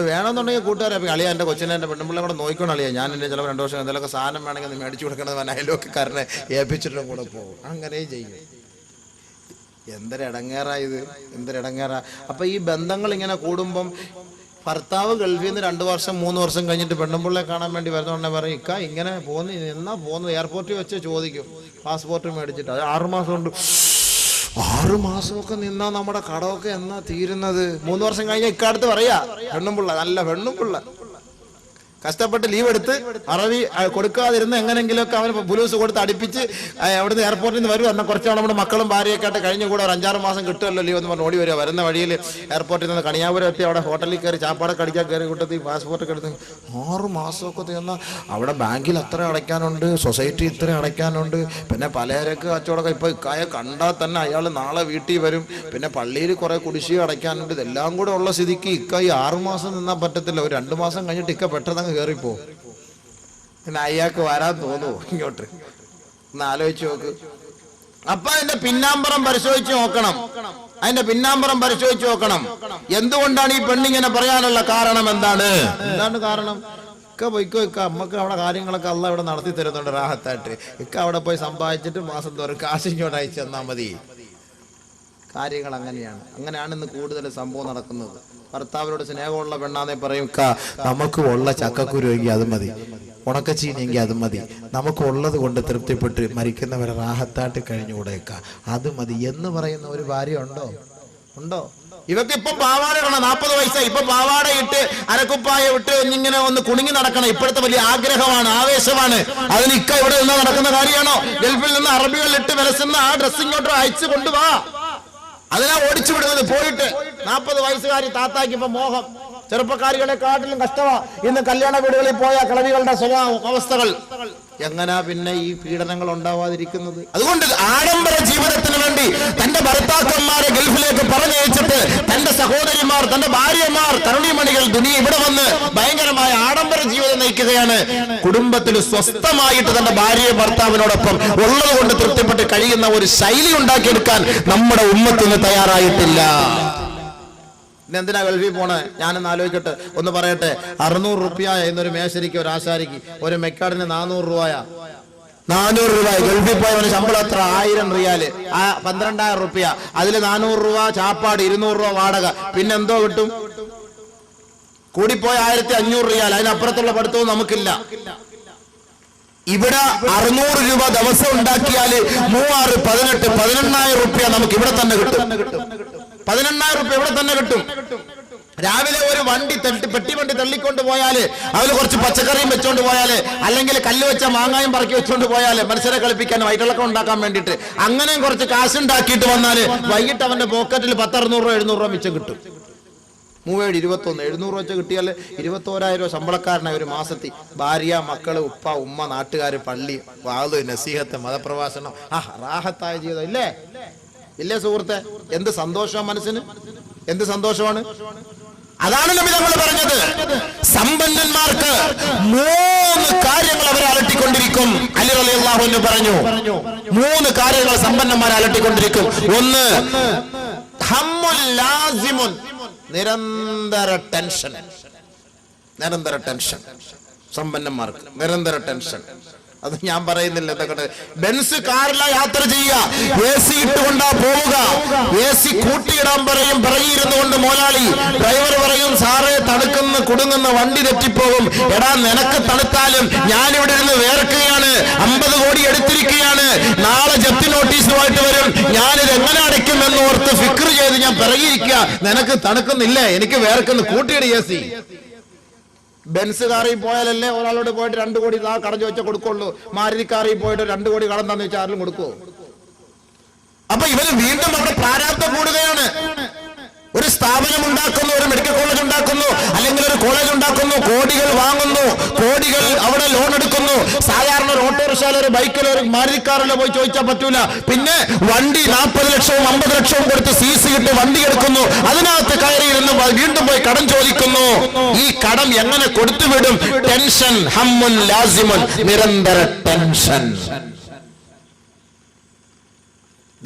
വേണമെന്നുണ്ടെങ്കിൽ കൂട്ടുകാരെ അളിയാ, എൻ്റെ കൊച്ചിനെ എൻ്റെ പെണ്ണുമ്പിള്ളെ കൂടെ നോക്കണം അളിയാ, ഞാൻ എൻ്റെ ചിലപ്പോൾ 2 വർഷം എന്തെങ്കിലുമൊക്കെ സാധനം വേണമെങ്കിൽ മേടിച്ചു കൊടുക്കണത് അയൽവക്കക്കാരനെ ഏൽപ്പിച്ചിട്ടും കൂടെ പോകും. അങ്ങനെയും ചെയ്യും. എന്തൊരിടങ്ങേറായത്, എന്തൊരിടങ്ങേറാ. അപ്പൊ ഈ ബന്ധങ്ങൾ ഇങ്ങനെ കൂടുമ്പം ഭർത്താവ് ഗൾഫിൽ നിന്ന് 2 വർഷം 3 വർഷം കഴിഞ്ഞിട്ട് പെണ്ണുമ്പിള്ളെ കാണാൻ വേണ്ടി വരുന്നോണ്ടേ പറയും, ഇക്ക ഇങ്ങനെ പോകുന്നു, എന്നാ പോകുന്നത്? എയർപോർട്ടിൽ വെച്ച് ചോദിക്കും, പാസ്പോർട്ട് മേടിച്ചിട്ട്. അത് 6 മാസം കൊണ്ട് 6 മാസമൊക്കെ നിന്നാ നമ്മുടെ കടമൊക്കെ എന്നാ തീരുന്നത്? 3 വർഷം കഴിഞ്ഞ ഇക്കാലത്ത് പറയാ പെണ്ണും പിള്ള, നല്ല പെണ്ണും പിള്ള കഷ്ടപ്പെട്ട് ലീവ് എടുത്ത് അറബി കൊടുക്കാതിരുന്ന് എങ്ങനെങ്കിലുമൊക്കെ അവൻ പുലൂസ് കൊടുത്ത് അടുപ്പിച്ച് അവിടുന്ന് എയർപോർട്ടിൽ നിന്ന് വരും. എന്നാൽ കുറച്ചാണ് നമ്മുടെ മക്കളും ഭാര്യയൊക്കെ ആയിട്ട് കഴിഞ്ഞ കൂടെ ഒരു 5-6 മാസം കിട്ടുമല്ലോ ലീവ് എന്ന് പറഞ്ഞ് ഓടി വരിക. വരുന്ന വഴിയിൽ എയർപോർട്ടിൽ നിന്ന് കണിയാപുരം എത്തി അവിടെ ഹോട്ടലിൽ കയറി ചാപ്പാടൊക്കെ അടിക്കാൻ കയറി കൂട്ടത്തിൽ പാസ്പോർട്ടൊക്കെ എടുത്ത് 6 മാസമൊക്കെ തീർന്നാൽ അവിടെ ബാങ്കിൽ അത്ര അടയ്ക്കാനുണ്ട്, സൊസൈറ്റി ഇത്ര അടയ്ക്കാനുണ്ട്, പിന്നെ പലചരക്ക് കച്ചവടമൊക്കെ. ഇപ്പോൾ ഇക്കായെ കണ്ടാൽ തന്നെ അയാൾ നാളെ വീട്ടിൽ വരും, പിന്നെ പള്ളിയിൽ കുറേ കുടിശ്ശിക അടയ്ക്കാനുണ്ട്. ഇതെല്ലാം കൂടെ ഉള്ള സ്ഥിതിക്ക് ഇക്കായി 6 മാസം നിന്നാൽ പറ്റത്തില്ല. ഒരു 2 മാസം കഴിഞ്ഞിട്ട് ഇക്ക പെട്ടെന്ന് കേറിപ്പോ. പിന്നെ അയാൾക്ക് വരാൻ തോന്നുവോ ഇങ്ങോട്ട്? ഒന്ന് ആലോചിച്ച് നോക്ക്. അപ്പൊ അതിന്റെ പിന്നാമ്പറം പരിശോധിച്ച് നോക്കണം. എന്തുകൊണ്ടാണ് ഈ പെണ്ണിങ്ങനെ പറയാനുള്ള കാരണം? എന്താണ് കാരണം? പോയിക്കോ ഇക്ക, അമ്മക്ക് അവിടെ കാര്യങ്ങളൊക്കെ അല്ല ഇവിടെ നടത്തി തരുന്നുണ്ട് റാഹത്തായിട്ട്. ഇക്ക അവിടെ പോയി സമ്പാദിച്ചിട്ട് മാസം തോറും കാശ് ഇങ്ങോട്ട് അയച്ചു തന്നാൽ മതി. കാര്യങ്ങൾ അങ്ങനെയാണ് ഇന്ന് കൂടുതൽ സംഭവം നടക്കുന്നത്. ഭർത്താവിനോട് സ്നേഹമുള്ള പെണ്ണാന്നേ പറയും, നമുക്ക് ഉള്ള ചക്കക്കുരു എങ്കിൽ അത് മതി, ഉണക്കച്ചീനെങ്കിൽ അത് മതി, നമുക്ക് ഉള്ളത് കൊണ്ട് തൃപ്തിപ്പെട്ട് മരിക്കുന്നവരെ റാഹത്തായിട്ട് കഴിഞ്ഞുകൂടെക്ക, അത് മതി എന്ന് പറയുന്ന ഒരു ഭാര്യ ഉണ്ടോ? ഇവക്ക് ഇപ്പൊ പാവാട ഇടണം, 40 വയസ്സായി, ഇപ്പൊ പാവാട ഇട്ട് അരക്കുപ്പായ ഇട്ട് ഇങ്ങനെ ഒന്ന് കുണുങ്ങി നടക്കണം. ഇപ്പോഴത്തെ വലിയ ആഗ്രഹമാണ്, ആവേശമാണ്. അതിന് ഇക്ക ഇവിടെ നിന്ന് നടക്കുന്ന കാര്യമാണോ? ഗൾഫിൽ നിന്ന് അറബികൾ ഇട്ട് വിലസുന്ന ആ ഡ്രസ് ഇങ്ങോട്ട് അയച്ചു കൊണ്ടുവാ. അതിനാ ഓടിച്ചു വിടുന്നത്. പോയിട്ട് 40 വയസ്സുകാരി താത്താക്ക് ഇപ്പൊ മോഹം. ചെറുപ്പക്കാരികളെ കാട്ടിലും കഷ്ടമാ ഇന്ന് കല്യാണ വീടുകളിൽ പോയ കളവികളുടെ അവസ്ഥകൾ. എങ്ങനാ പിന്നെ ഈ പീഡനങ്ങൾ ഉണ്ടാവാതിരിക്കുന്നത്? അതുകൊണ്ട് ആഡംബര ജീവിതത്തിന് വേണ്ടി തന്റെ ഭർത്താക്കന്മാരെ ഗൾഫിലേക്ക് പറഞ്ഞയച്ചിട്ട് തന്റെ സഹോദരിമാർ, തന്റെ ഭാര്യമാർ, തരുണിമണികൾ ഇവിടെ വന്ന് ഭയങ്കരമായ ആഡംബര ജീവിതം നയിക്കുകയാണ്. കുടുംബത്തിൽ സ്വസ്ഥമായിട്ട് തന്റെ ഭാര്യയെ ഭർത്താവിനോടൊപ്പം ഉള്ളത് കൊണ്ട് തൃപ്തിപ്പെട്ട് കഴിയുന്ന ഒരു ശൈലി ഉണ്ടാക്കിയെടുക്കാൻ നമ്മുടെ ഉമ്മത്തിന് തയ്യാറായിട്ടില്ല. എന്തിനാ ഗൾഫിൽ പോണേ? ഞാനൊന്ന് ആലോചിക്കട്ടെ, ഒന്ന് പറയട്ടെ. 600 രൂപ എന്നൊരു മേശരിക്ക്, ഒരു ആശാരിക്ക്, ഒരു മെക്കാടിന് 400 രൂപ. 400 രൂപ ഗൾഫിൽ പോയവന് ശമ്പളം എത്ര? 1000 റിയാല്, 12,000 രൂപ. അതിൽ 400 രൂപ ചാപ്പാട്, 200 രൂപ വാടക, പിന്നെന്തോ കിട്ടും? കൂടിപ്പോയ 1500 റിയാൽ. അതിനപ്പുറത്തുള്ള പഠിത്തവും നമുക്കില്ല. ഇവിടെ 600 രൂപ ദിവസം ഉണ്ടാക്കിയാൽ 3, 6, 18, 18,000 രൂപ നമുക്ക് ഇവിടെ തന്നെ കിട്ടും. 18,000 രൂപ ഇവിടെ തന്നെ കിട്ടും. രാവിലെ ഒരു പെട്ടി വണ്ടി തള്ളിക്കൊണ്ട് പോയാല്, അതിൽ കുറച്ച് പച്ചക്കറിയും വെച്ചോണ്ട് പോയാല്, അല്ലെങ്കിൽ കല്ല് വെച്ച മാങ്ങായും പറക്കി വെച്ചോണ്ട് പോയാല്, മനുഷ്യരെ കളിപ്പിക്കാൻ വയറ്റിളക്കം ഉണ്ടാക്കാൻ വേണ്ടിയിട്ട് അങ്ങനെയും കുറച്ച് കാശുണ്ടാക്കിയിട്ട് വന്നാല് വൈകിട്ട് അവന്റെ പോക്കറ്റിൽ 10, 600 രൂപ 700 രൂപ മിച്ചം കിട്ടും. 3, 21, 700 വെച്ച് കിട്ടിയാൽ 21,000 രൂപ ശമ്പളക്കാരനായ ഒരു മാസത്തിൽ ഭാര്യ, മക്കള്, ഉപ്പ, ഉമ്മ, നാട്ടുകാര്, പള്ളി, വാത്, നസീഹത്ത്, മതപ്രഭാഷണം, റാഹത്തായ ജീവിതം ഇല്ലേ സുഹൃത്തെ? എന്ത് സന്തോഷം മനസ്സിന്, എന്ത് സന്തോഷമാണ്. അതാണ് നബി തങ്ങൾ പറഞ്ഞത്, സമ്പന്നന്മാർക്ക് 3 കാര്യങ്ങൾ അവരെ അലട്ടിക്കൊണ്ടിരിക്കും. അലി റളിയല്ലാഹു അൻഹു പറഞ്ഞു, 3 കാര്യങ്ങൾ സമ്പന്നന്മാരെ അലട്ടിക്കൊണ്ടിരിക്കും. 1, ഹമ്മുൽ ലാസിമുൻ, നിരന്തര ടെൻഷൻ. സമ്പന്നന്മാർക്ക് നിരന്തര ടെൻഷൻ. അത് ഞാൻ പറയുന്നില്ല. എന്തൊക്കെ ബെൻസ് കാറില യാത്ര ചെയ്യുക, AC ഇട്ടുകൊണ്ടാ പോവുക, AC കൂട്ടിയിടാൻ പറയിരുന്നു കൊണ്ട് മോലാളി ഡ്രൈവർ പറയും, സാറേ തണുക്കുന്ന കുടുങ്ങുന്ന വണ്ടി തെറ്റിപ്പോകും. എടാ നിനക്ക് തണുത്താലും ഞാനിവിടെ ഇരുന്ന് വേർക്കുകയാണ്, 50 കോടി എടുത്തിരിക്കുകയാണ്, നാളെ ജപ്തി നോട്ടീസുമായിട്ട് വരും, ഞാനിത് എങ്ങനെ അടയ്ക്കും എന്ന് ഓർത്ത് ഫിക്ർ ചെയ്ത് ഞാൻ പിറകിയിരിക്കുക. നിനക്ക് തണുക്കുന്നില്ലേ? എനിക്ക് വേർക്കുന്നു, കൂട്ടിയിട് AC. ബെൻസ് കാറിൽ പോയാലല്ലേ ഒരാളോട് പോയിട്ട് 2 കോടി കടം ചോദിച്ചാൽ കൊടുക്കുള്ളൂ. മാരുതി കാറിൽ പോയിട്ട് 2 കോടി കടം തന്നു വെച്ചാൽ ആരും കൊടുക്കുവോ? അപ്പൊ ഇവര് വീണ്ടും അവിടെ പ്രാരാബ്ധം കൂടുകയാണ്. ഒരു സ്ഥാപനം ഉണ്ടാക്കുന്നു, ഒരു മെഡിക്കൽ കോളേജ് ഉണ്ടാക്കുന്നു, അല്ലെങ്കിൽ ഒരു കോളേജ് ഉണ്ടാക്കുന്നു, കോടികൾ വാങ്ങുന്നു, കോടികൾ അവിടെ ലോൺ എടുക്കുന്നു. സാധാരണ ഒരു ഓട്ടോറിക്ഷയിലോ, ഒരു ബൈക്കിലോ, ഒരു മാരുതിക്കാറിലോ പോയി ചോദിച്ചാൽ പറ്റൂല. പിന്നെ വണ്ടി 40 ലക്ഷവും 50 ലക്ഷവും കൊടുത്ത് CC ഇട്ട് വണ്ടി എടുക്കുന്നു, അതിനകത്ത് കയറിയിരുന്ന് വീണ്ടും പോയി കടം ചോദിക്കുന്നു. ഈ കടം എങ്ങനെ കൊടുത്തുവിടും? ടെൻഷൻ, ഹമ്മുൻ ലാസിമുൻ, നിരന്തര ടെൻഷൻ.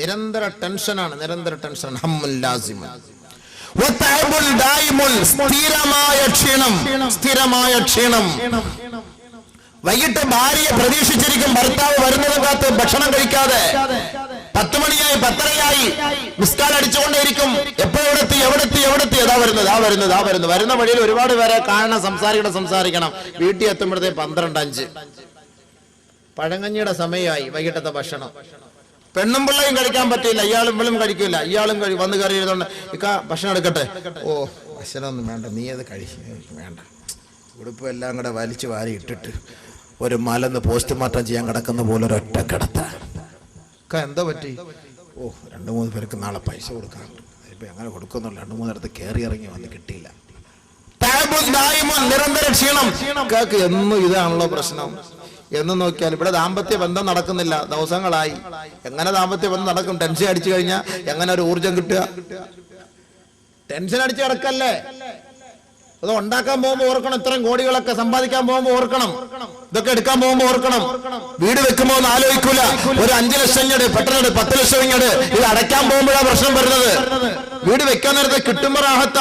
നിരന്തര ടെൻഷനാണ്, നിരന്തര ടെൻഷൻ, ഹമ്മുൻ ലാസിമുൻ. സ്ഥിരമായ ക്ഷീണം. വൈകിട്ട് ഭാര്യയെ പ്രതീക്ഷിച്ചിരിക്കും, ഭർത്താവ് വരുന്നതും കാത്ത് ഭക്ഷണം കഴിക്കാതെ. 10 മണിയായി, 10:30ആയി, മിസ്കാൽ അടിച്ചുകൊണ്ടേയിരിക്കും. എപ്പോ എവിടെത്തി? അതാ വരുന്നത്. വരുന്ന വഴിയിൽ ഒരുപാട് പേരെ കാണണം, സംസാരിക്കണം. വീട്ടിൽ എത്തുമ്പോഴത്തേക്ക് 12:05. പഴങ്കഞ്ഞിയുടെ സമയമായി, വൈകിട്ടത്തെ ഭക്ഷണം. പെണ്ണും പിള്ളയും കഴിക്കാൻ പറ്റില്ല, ഇയാളും ഇവളും കഴിക്കില്ല, ഇയാളും വന്ന് കയറി എഴുതോണ്ട് ഇക്ക ഭക്ഷണം എടുക്കട്ടെ. ഓ ഭക്ഷണമൊന്നും വേണ്ട, നീ അത് വേണ്ട. ഉടുപ്പ് എല്ലാം കൂടെ വലിച്ചു വാരി ഇട്ടിട്ട് ഒരു മലന്ന് പോസ്റ്റ്മോർട്ടം ചെയ്യാൻ കിടക്കുന്ന പോലെ ഒരൊറ്റ കിടത്ത. എന്താ പറ്റി? ഓ 2-3 പേർക്ക് നാളെ പൈസ കൊടുക്കാറുണ്ട്, ഇപ്പൊ എങ്ങനെ കൊടുക്കുന്നുള്ളു, 2-3 ഇടത്ത് കയറി ഇറങ്ങി വന്ന് കിട്ടിയില്ല. നിരന്തര ക്ഷീണം. എന്നും ഇതാണല്ലോ പ്രശ്നം. എന്ന് നോക്കിയാൽ ഇവിടെ ദാമ്പത്യ ബന്ധം നടക്കുന്നില്ല, ദിവസങ്ങളായി. എങ്ങനെ ദാമ്പത്യ ബന്ധം നടക്കും? ടെൻഷൻ അടിച്ചു കഴിഞ്ഞാൽ എങ്ങനെ ഒരു ഊർജം കിട്ടുക? ടെൻഷൻ അടിച്ച് കിടക്കല്ലേ. അത് ഉണ്ടാക്കാൻ പോകുമ്പോൾ ഓർക്കണം, ഇത്രയും കോടികളൊക്കെ സമ്പാദിക്കാൻ പോകുമ്പോൾ ഓർക്കണം, ഇതൊക്കെ എടുക്കാൻ പോകുമ്പോൾ ഓർക്കണം. വീട് വെക്കുമ്പോ ഒന്ന് ആലോചിക്കൂല, ഒരു 5 ലക്ഷം ഇങ്ങട് പെട്ടെന്ന് 10 ലക്ഷം ഇങ്ങട്, ഇത് അടയ്ക്കാൻ പോകുമ്പോഴാണ് പ്രശ്നം വരുന്നത്. വീട് വെക്കാൻ നേരത്തെ കിട്ടുമ്പോ റാഹത്ത,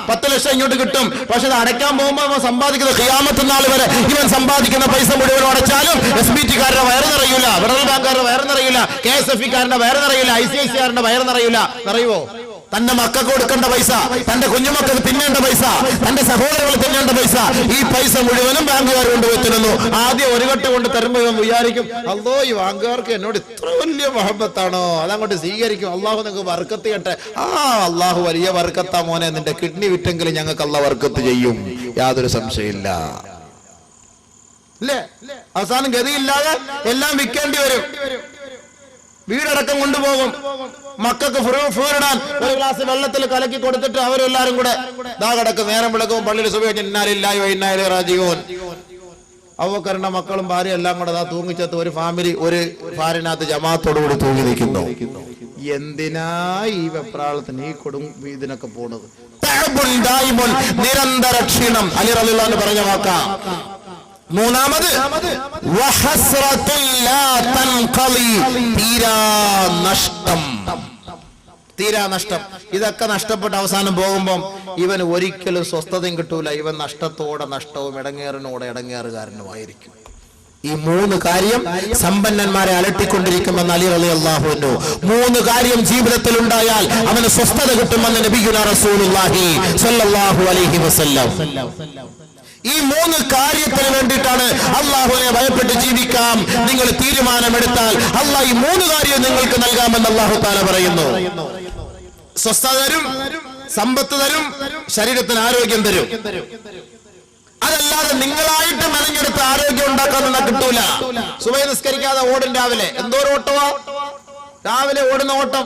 10 ലക്ഷം ഇങ്ങോട്ട് കിട്ടും. പക്ഷെ അത് അടയ്ക്കാൻ പോകുമ്പോ അവൻ സമ്പാദിക്കുന്നത് ഖിയാമത്ത് നാൾ വരെ ഇവൻ സമ്പാദിക്കുന്ന പൈസ മുഴുവൻ അടച്ചാലും SBT-കാരുടെ വയറ് നിറയൂല, ഫെഡറൽ ബാങ്കുകാരുടെ വയറ് നിറയൂല, KSF-കാരന്റെ വയറ് നിറയൂല, ICICI-കാരന്റെ വയറ് നിറയൂല. നിറയുവോ? തന്റെ മക്കൾക്ക് കൊടുക്കേണ്ട പൈസ, തന്റെ കുഞ്ഞുമക്കൾക്ക് തിന്നേണ്ട പൈസ, തന്റെ സഹോദരങ്ങൾ തിന്നേണ്ട പൈസ, ഈ പൈസ മുഴുവനും ബാങ്കുകാർ കൊണ്ടുപോയി. ആദ്യം ഒരു കെട്ട് കൊണ്ട് തരുമ്പോൾ ഇവൻ വിചാരിക്കും, അല്ലോ ഈ ബാങ്കുകാർക്ക് എന്നോട് ഇത്ര വലിയ മഹബത്താണോ, അതങ്ങോട്ട് സ്വീകരിക്കും. അള്ളാഹു നിങ്ങൾക്ക് വർക്കത്ത് ചെയ്യട്ടെ. അള്ളാഹു വലിയ വർക്കത്താ മോനെ, നിന്റെ കിഡ്നി വിറ്റെങ്കിലും ഞങ്ങൾക്ക് അള്ളാഹ് വർക്കത്ത് ചെയ്യും, യാതൊരു സംശയമില്ല. അല്ലേ? അവസാനം ഗതിയില്ലാതെ എല്ലാം വിൽക്കേണ്ടി വരും, വീടടക്കം കൊണ്ടുപോകും. മക്കൾക്ക് ഫ്രൂരിടാൻ ഒരു ഗ്ലാസ് വെള്ളത്തിൽ കലക്കി കൊടുത്തിട്ട് അവരെല്ലാരും കൂടെ ദാ കിടക്കും. നേരം വിളക്കും പള്ളിയിൽ സുബഹിക്ക് ഇന്നാലില്ലാഹി വ ഇന്നാ ഇലൈഹി റാജിഊൻ. അബൂബക്കറിന്റെ മക്കളും ഭാര്യ എല്ലാം കൂടെ ദാ തൂങ്ങിച്ചത്ത് ഒരു ഫാമിലി ഒരു ഫാരിനകത്ത് ജമാഅത്തോടുകൂടി തൂങ്ങി നിൽക്കുന്നു. എന്തിനാ ഈ വെപ്രാളത്തിന് ഈ കൊടും ഇതിനൊക്കെ പോണത്? നിരന്തര ക്ഷീണം. അലി റളിയല്ലാഹു അൻഹു പറഞ്ഞ വാക്കാ. മൂന്നാമത് തീരാ നഷ്ടം. ഇതൊക്കെ നഷ്ടപ്പെട്ട് അവസാനം പോകുമ്പം ഇവന് ഒരിക്കലും സ്വസ്ഥതയും കിട്ടൂല. ഇവൻ നഷ്ടത്തോടെ നഷ്ടവും ഇടങ്ങേറിനോടെ ഇടങ്ങേറുകാരനുമായിരിക്കും. ഈ 3 കാര്യം സമ്പന്നന്മാരെ അലട്ടിക്കൊണ്ടിരിക്കുമെന്ന് അലി റളിയല്ലാഹു അൻഹു. 3 കാര്യം ജീവിതത്തിൽ ഉണ്ടായാൽ അവന് സ്വസ്ഥത കിട്ടുമെന്ന് നബിയുനാ റസൂലുള്ളാഹി സ്വല്ലല്ലാഹു അലൈഹി വസല്ലം. ഈ 3 കാര്യത്തിന് വേണ്ടിയിട്ടാണ് അള്ളാഹുവിനെ ഭയപ്പെട്ട് ജീവിക്കാം നിങ്ങൾ തീരുമാനമെടുത്താൽ അള്ളാഹ് ഈ 3 കാര്യം നിങ്ങൾക്ക് നൽകാമെന്ന് അള്ളാഹു തആല പറയുന്നു. സ്വസ്ഥത തരും, സമ്പത്ത് തരും, ശരീരത്തിന് ആരോഗ്യം തരും. അതല്ലാതെ നിങ്ങളായിട്ട് മെനഞ്ഞെടുത്ത് ആരോഗ്യം ഉണ്ടാക്കാനൊന്നും കിട്ടൂല. സുബഹി നിസ്കരിക്കാതെ ഓടും രാവിലെ, എന്തോരം ഓട്ടമാ രാവിലെ ഓടുന്ന ഓട്ടം.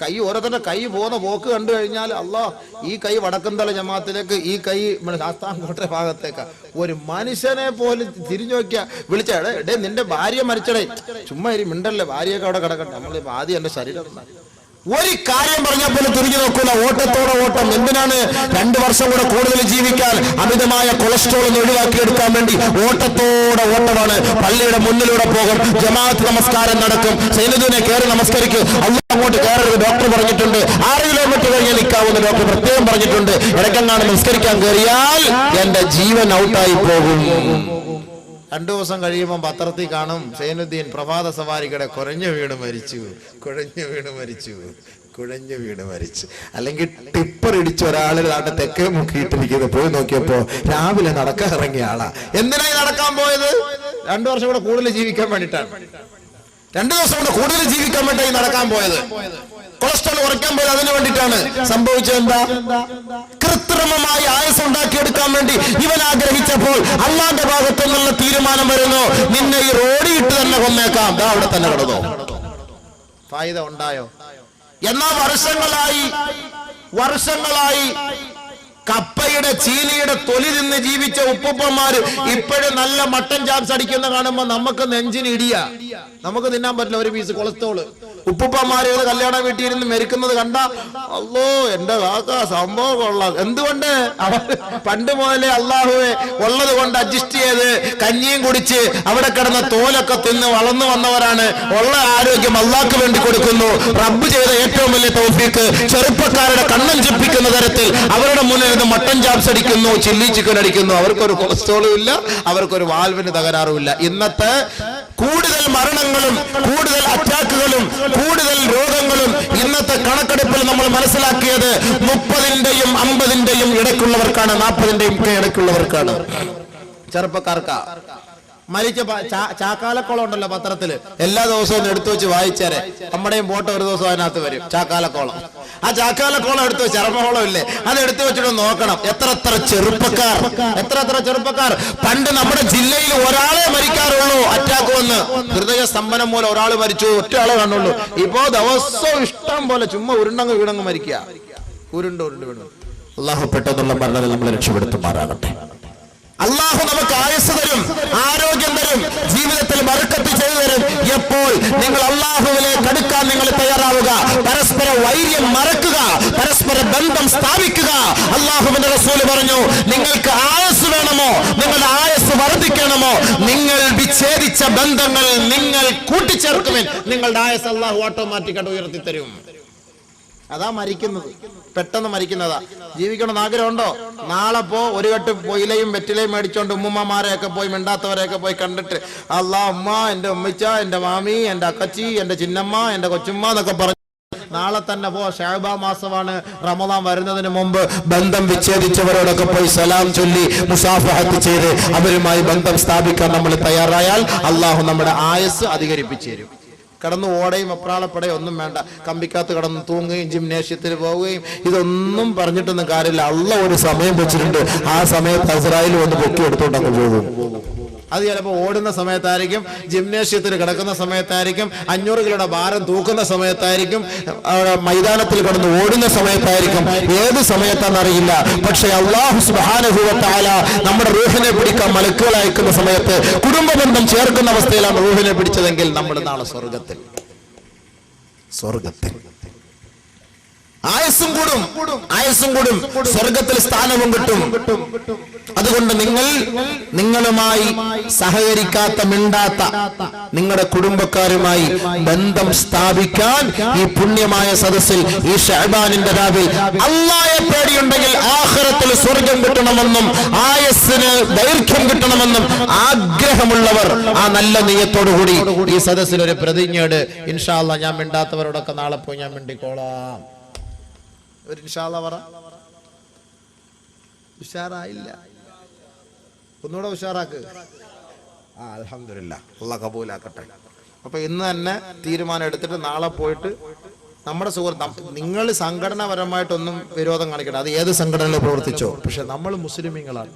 കൈ ഓരോരുത്തരുടെ കൈ പോകുന്ന പോക്ക് കണ്ടു കഴിഞ്ഞാൽ അല്ലാഹ്, ഈ കൈ വടക്കന്തല ജമാഅത്തിലേക്ക്, ഈ കൈ ശാസ്താംകോട്ടെ ഭാഗത്തേക്ക്. ഒരു മനുഷ്യനെ പോലും തിരിഞ്ഞു നോക്കിയാ വിളിച്ചേ, ഡേ നിന്റെ ഭാര്യ മരിച്ചടേ, ചുമ്മാ മിണ്ടല്ലേ, ഭാര്യയൊക്കെ അവിടെ കിടക്കട്ടെ, നമ്മൾ ആദ്യം എന്റെ ശരീരം. ഒരു കാര്യം പറഞ്ഞാൽ പോലും തിരിഞ്ഞു നോക്കൂല. ഓട്ടത്തോടെ ഓട്ടം. എന്തിനാണ്? 2 വർഷം കൂടെ കൂടുതൽ ജീവിക്കാൻ, അമിതമായ കൊളസ്ട്രോൾ ഒഴിവാക്കിയെടുക്കാൻ വേണ്ടി ഓട്ടത്തോടെ ഓട്ടമാണ്. പള്ളിയുടെ മുന്നിലൂടെ പോകും, ജമാഅത്ത് നമസ്കാരം നടക്കും, സൈനുദ്ദീനെ കയറി നമസ്കരിക്കും. അള്ളാഹ് അങ്ങോട്ട് കയറരുത് ഡോക്ടർ പറഞ്ഞിട്ടുണ്ട്. 6 കിലോമീറ്റർ കഴിഞ്ഞ് നിൽക്കാവുന്ന ഡോക്ടർ പ്രത്യേകം പറഞ്ഞിട്ടുണ്ട്. ഇടയ്ക്കെങ്ങാണ് നമസ്കരിക്കാൻ കയറിയാൽ എന്റെ ജീവൻ ഔട്ടായി പോകും. 2 ദിവസം കഴിയുമ്പോൾ പത്രത്തിൽ കാണും, സൈനുദ്ദീൻ പ്രഭാത സവാരികളെ കുഴഞ്ഞു വീണ് മരിച്ചു. അല്ലെങ്കിൽ ടിപ്പർ ഇടിച്ച് ഒരാള് നാട്ടെ തെക്കേ മുക്കിയിട്ടിരിക്കുന്നത് പോയി നോക്കിയപ്പോ രാവിലെ നടക്കാൻ ഇറങ്ങിയ ആളാ. എന്തിനായി നടക്കാൻ പോയത്? 2 വർഷം കൂടെ കൂടുതൽ ജീവിക്കാൻ വേണ്ടിയിട്ടാണ്. 2 ദിവസം കൂടെ കൂടുതൽ ജീവിക്കാൻ വേണ്ടിയായി നടക്കാൻ പോയത്. കൊളസ്ട്രോൾ കുറയ്ക്കാൻ പോയത് അതിനു വേണ്ടിയിട്ടാണ്. സംഭവിച്ചത് എന്താ? കൃത്രിമമായി ആയുസ് ഉണ്ടാക്കിയെടുക്കാൻ വേണ്ടി ഇവൻ ആഗ്രഹിച്ചപ്പോൾ അള്ളാന്റെ ഭാഗത്തു നിന്നുള്ള തീരുമാനം വരുന്നു, നിന്നെ ഈ റോഡിയിട്ട് തന്നെ കൊന്നേക്കാം, അവിടെ തന്നെ കിടന്നോ. ഫായിദ ഉണ്ടായോ? എന്നാ വർഷങ്ങളായി കപ്പയുടെ ചീനിയുടെ തൊലി നിന്ന് ജീവിച്ച ഉപ്പുപ്പന്മാര് ഇപ്പോഴും നല്ല മട്ടൻ ചാപ്സ് അടിക്കുന്ന കാണുമ്പോ നമുക്ക് നെഞ്ചിന് ഇടിയാ. നമുക്ക് തിന്നാൻ പറ്റില്ല ഒരു പീസ് കൊളസ്ട്രോള്. ഉപ്പുപ്പന്മാര് കല്യാണ വീട്ടിൽ ഇരുന്ന് മെരുക്കുന്നത് കണ്ട അല്ലോ എന്റെ കാക്ക സംഭവം കൊള്ളാം. എന്തുകൊണ്ട്? അവർ പണ്ട് മുതലേ അള്ളാഹുവെ ഉള്ളത് കൊണ്ട് അഡ്ജസ്റ്റ് ചെയ്ത് കഞ്ഞിയും കുടിച്ച് അവിടെ കിടന്ന തോലൊക്കെ തിന്ന് വളർന്നു വന്നവരാണ്. ഉള്ള ആരോഗ്യം അള്ളാഹ്ക്ക് വേണ്ടി കൊടുക്കുന്നു. റബ്ബ് ചെയ്ത ഏറ്റവും വലിയ തൗഫീക്ക് ചെറുപ്പക്കാരുടെ കണ്ണൻ ചിപ്പിക്കുന്ന തരത്തിൽ അവരുടെ മുന്നിൽ മട്ടൻ ചാപ്സ് അടിക്കുന്നു, ചില്ലി ചിക്കൻ അടിക്കുന്നു. അവർക്കൊരു കൊളസ്ട്രോളും ഇല്ല, അവർക്കൊരു വാൽവിന് തകരാറുമില്ല. ഇന്നത്തെ കൂടുതൽ മരണങ്ങളും കൂടുതൽ അറ്റാക്കുകളും കൂടുതൽ രോഗങ്ങളും ഇന്നത്തെ കണക്കെടുപ്പിൽ നമ്മൾ മനസ്സിലാക്കിയത് 30-ന്റെയും 50-ന്റെയും ഇടയ്ക്കുള്ളവർക്കാണ്, 40-ന്റെയും ഇടയ്ക്കുള്ളവർക്കാണ്, ചെറുപ്പക്കാർക്കാ. മരിച്ച ചാക്കാലക്കോളം ഉണ്ടല്ലോ പത്രത്തില്, എല്ലാ ദിവസവും എടുത്തു വെച്ച് വായിച്ചാരെ നമ്മുടെയും ഫോട്ടോ ഒരു ദിവസം അതിനകത്ത് വരും. ചാക്കാലക്കോളം, ആ ചാക്കാലക്കോളം എടുത്തു വെച്ച് ചർമ്മകോളം ഇല്ലേ, അത് എടുത്തു വെച്ചിട്ട് നോക്കണം. എത്ര ചെറുപ്പക്കാർ പണ്ട് നമ്മുടെ ജില്ലയിൽ ഒരാളെ മരിക്കാറുള്ളൂ. അറ്റാക്ക് വന്ന് ഹൃദയ സ്തംഭനം മൂലം ഒരാൾ മരിച്ചു, ഒറ്റ ആളെ കാണുള്ളൂ. ഇപ്പോ ദിവസവും ഇഷ്ടം പോലെ ചുമ്മാ ഉരുണ്ടങ്ങ് മരിക്കുക, ഉരുണ്ട് വീണു. അള്ളാഹു പെട്ടെന്നുള്ള മരണത്തിൽ നമ്മളെ രക്ഷപ്പെടുത്തുമാറാകട്ടെ. അള്ളാഹു നമുക്ക് ആയുസ് തരും, ആരോഗ്യം തരും, ജീവിതത്തിൽ ബർക്കത്ത് ചെയ്തു തരും. എപ്പോൾ നിങ്ങൾ അള്ളാഹുവിലേക്ക് അടുക്കാൻ നിങ്ങൾ തയ്യാറാവുക, പരസ്പര വൈര്യം മറക്കുക, പരസ്പര ബന്ധം സ്ഥാപിക്കുക. അള്ളാഹുവിന്റെ റസൂൽ പറഞ്ഞു, നിങ്ങൾക്ക് ആയുസ് വേണമോ, നിങ്ങളുടെ ആയുസ് വർദ്ധിക്കണമോ, നിങ്ങൾ വിച്ഛേദിച്ച ബന്ധങ്ങൾ നിങ്ങൾ കൂട്ടിച്ചേർക്കുമെൻ, നിങ്ങളുടെ ആയുസ് അള്ളാഹു ഓട്ടോമാറ്റിക്കായിട്ട് ഉയർത്തി തരും. അതാ മരിക്കുന്നത്, പെട്ടെന്ന് മരിക്കുന്നതാ. ജീവിക്കണമെന്ന് ആഗ്രഹമുണ്ടോ? നാളെ ഒരു കെട്ട് പൊയിലയും വെറ്റിലയും മേടിച്ചോണ്ട് ഉമ്മുമ്മമാരെയൊക്കെ പോയി, മിണ്ടാത്തവരെയൊക്കെ പോയി കണ്ടിട്ട്, അല്ലാ ഉമ്മ, എന്റെ ഉമ്മച്ച, എന്റെ മാമി, എന്റെ അക്കച്ചി, എന്റെ ചിന്നമ്മ, എന്റെ കൊച്ചുമ്മ എന്നൊക്കെ പറഞ്ഞു നാളെ തന്നെ ഷഅബാൻ മാസമാണ്, റമദാൻ വരുന്നതിന് മുമ്പ് ബന്ധം വിച്ഛേദിച്ചവരോടൊക്കെ പോയി സലാം ചൊല്ലി മുസാഫഹത്ത് ചെയ്ത് അവരുമായി ബന്ധം സ്ഥാപിക്കാൻ നമ്മൾ തയ്യാറായാൽ അള്ളാഹു നമ്മുടെ ആയുസ് അധികരിപ്പിച്ചു തരും. കിടന്ന് ഓടയും അപ്രാളപ്പെടയും ഒന്നും വേണ്ട, കമ്പിക്കകത്ത് കിടന്ന് തൂങ്ങുകയും ജിംനേഷ്യത്തിൽ പോവുകയും ഇതൊന്നും പറഞ്ഞിട്ടൊന്നും കാര്യമില്ല. അള്ളാഹ് ഒരു സമയം വെച്ചിട്ടുണ്ട്, ആ സമയത്ത് ഇസ്രായേൽ വന്ന് പൊക്കി എടുത്തോണ്ട് അങ്ങ് പോകും. അത് ചിലപ്പോൾ ഓടുന്ന സമയത്തായിരിക്കും, ജിംനേഷ്യത്തിൽ കിടക്കുന്ന സമയത്തായിരിക്കും, 500 കിലോയുടെ ഭാരം തൂക്കുന്ന സമയത്തായിരിക്കും, മൈതാനത്തിൽ കിടന്ന് ഓടുന്ന സമയത്തായിരിക്കും, ഏത് സമയത്താണെന്നറിയില്ല. പക്ഷെ അല്ലാഹു സുബ്ഹാനഹു വ തആല നമ്മുടെ റൂഹിനെ പിടിക്കാൻ മലക്കുകൾ അയക്കുന്ന സമയത്ത് കുടുംബ ബന്ധം ചേർക്കുന്ന അവസ്ഥയിലാണ് റൂഹിനെ പിടിച്ചതെങ്കിൽ നമ്മൾ നാളെ സ്വർഗത്തിൽ ആയുസ്സും കൂടും, സ്വർഗത്തിൽ സ്ഥാനവും കിട്ടും. അതുകൊണ്ട് നിങ്ങളുമായി സഹകരിക്കാത്ത, മിണ്ടാത്ത നിങ്ങളുടെ കുടുംബക്കാരുമായി ബന്ധം സ്ഥാപിക്കാൻ ഈ പുണ്യമായ സദസ്സിൽ, ഈ ശഅബാനിന്റെ രാവിൽ അല്ലാഹയെ പേടിയുണ്ടെങ്കിൽ ആഖിറത്തിൽ സ്വർഗം കിട്ടണമെന്നും ആയുസ്സിന് ദൈർഘ്യം കിട്ടണമെന്നും ആഗ്രഹമുള്ളവർ ആ നല്ല നിയ്യത്തോടുകൂടി ഈ സദസ്സിൽ ഒരു പ്രതിജ്ഞയോട്, ഇൻഷാ അല്ലാഹ് ഞാൻ മിണ്ടാത്തവരോടൊക്കെ നാളെ പോയി ഞാൻ മിണ്ടിക്കോളാം. ഒരു ഇൻഷാ അല്ലാഹ് പറ. ഉഷാറായില്ല, ഒന്നുകൂടെ ഉഷാറാക്ക്. അൽഹംദുലില്ലാഹ്, അല്ലാഹ് കബൂലാക്കട്ടെ. അപ്പൊ ഇന്ന് തന്നെ തീരുമാനം എടുത്തിട്ട് നാളെ പോയിട്ട് നമ്മുടെ സുഹൃത്ത്, നിങ്ങൾ സംഘടനാപരമായിട്ടൊന്നും വിരോധം കാണിക്കട്ടെ, അത് ഏത് സംഘടനയിൽ പ്രവർത്തിച്ചോ, പക്ഷെ നമ്മൾ മുസ്ലിമീങ്ങളാണ്.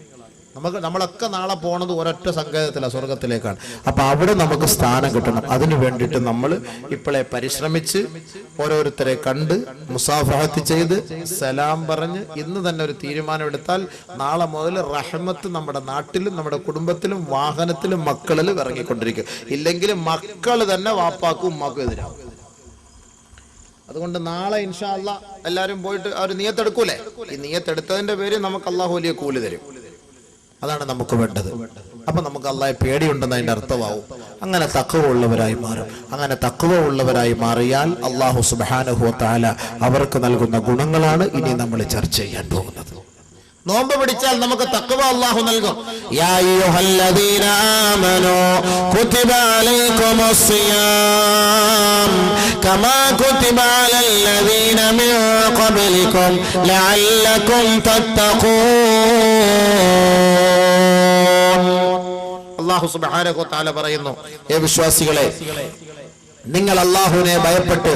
നമ്മളൊക്കെ നാളെ പോണത് ഒരൊറ്റ സങ്കേതത്തിലാണ്, സ്വർഗത്തിലേക്കാണ്. അപ്പൊ അവിടെ നമുക്ക് സ്ഥാനം കിട്ടണം. അതിനു വേണ്ടിയിട്ട് നമ്മൾ ഇപ്പോഴേ പരിശ്രമിച്ച് ഓരോരുത്തരെ കണ്ട് മുസാഫഹത്ത് ചെയ്ത് സലാം പറഞ്ഞ് ഇന്ന് തന്നെ ഒരു തീരുമാനം എടുത്താൽ നാളെ മുതൽ റഹ്മത്ത് നമ്മുടെ നാട്ടിലും നമ്മുടെ കുടുംബത്തിലും വാഹനത്തിലും മക്കളിലും ഇറങ്ങിക്കൊണ്ടിരിക്കും. ഇല്ലെങ്കിൽ മക്കൾ തന്നെ വാപ്പാക്കും ഉമ്മാക്കും എതിരാകും. അതുകൊണ്ട് നാളെ ഇൻഷാ അല്ലാഹ് എല്ലാവരും പോയിട്ട് ആ ഒരു നിയത്തെടുക്കൂലേ, ഈ നിയത്തെടുത്തതിന്റെ പേര് നമുക്ക് അള്ളാഹു വലിയ കൂലി തരും. അതാണ് നമുക്ക് വേണ്ടത്. അപ്പൊ നമുക്ക് അള്ളാഹയെ പേടിയുണ്ടെന്ന് അതിന്റെ അർത്ഥമാവും. അങ്ങനെ തഖ്വ ഉള്ളവരായി മാറും. അങ്ങനെ തഖ്വ ഉള്ളവരായി മാറിയാൽ അല്ലാഹു സുബ്ഹാനഹു വ തആല അവർക്ക് നൽകുന്ന ഗുണങ്ങളാണ് ഇനി നമ്മൾ ചർച്ച ചെയ്യാൻ പോകുന്നത്. നോമ്പ് പിടിച്ചാൽ നമുക്ക് തഖ്വ അല്ലാഹു നൽകും. യാ അയ്യുഹല്ലദീന ആമനൂ കുതിബ അലൈക്കുമുസ് സിയാം കമാ കുതിബ അലല്ലദീന മിൻ ഖബ്ലികും ലഅല്ലകും തത്തഖൂൻ. അല്ലാഹു സുബ്ഹാനഹു വ തആല പറയുന്നു, ഏ വിശ്വാസികളെ, നിങ്ങൾ അല്ലാഹുവിനെ ഭയപ്പെട്ട്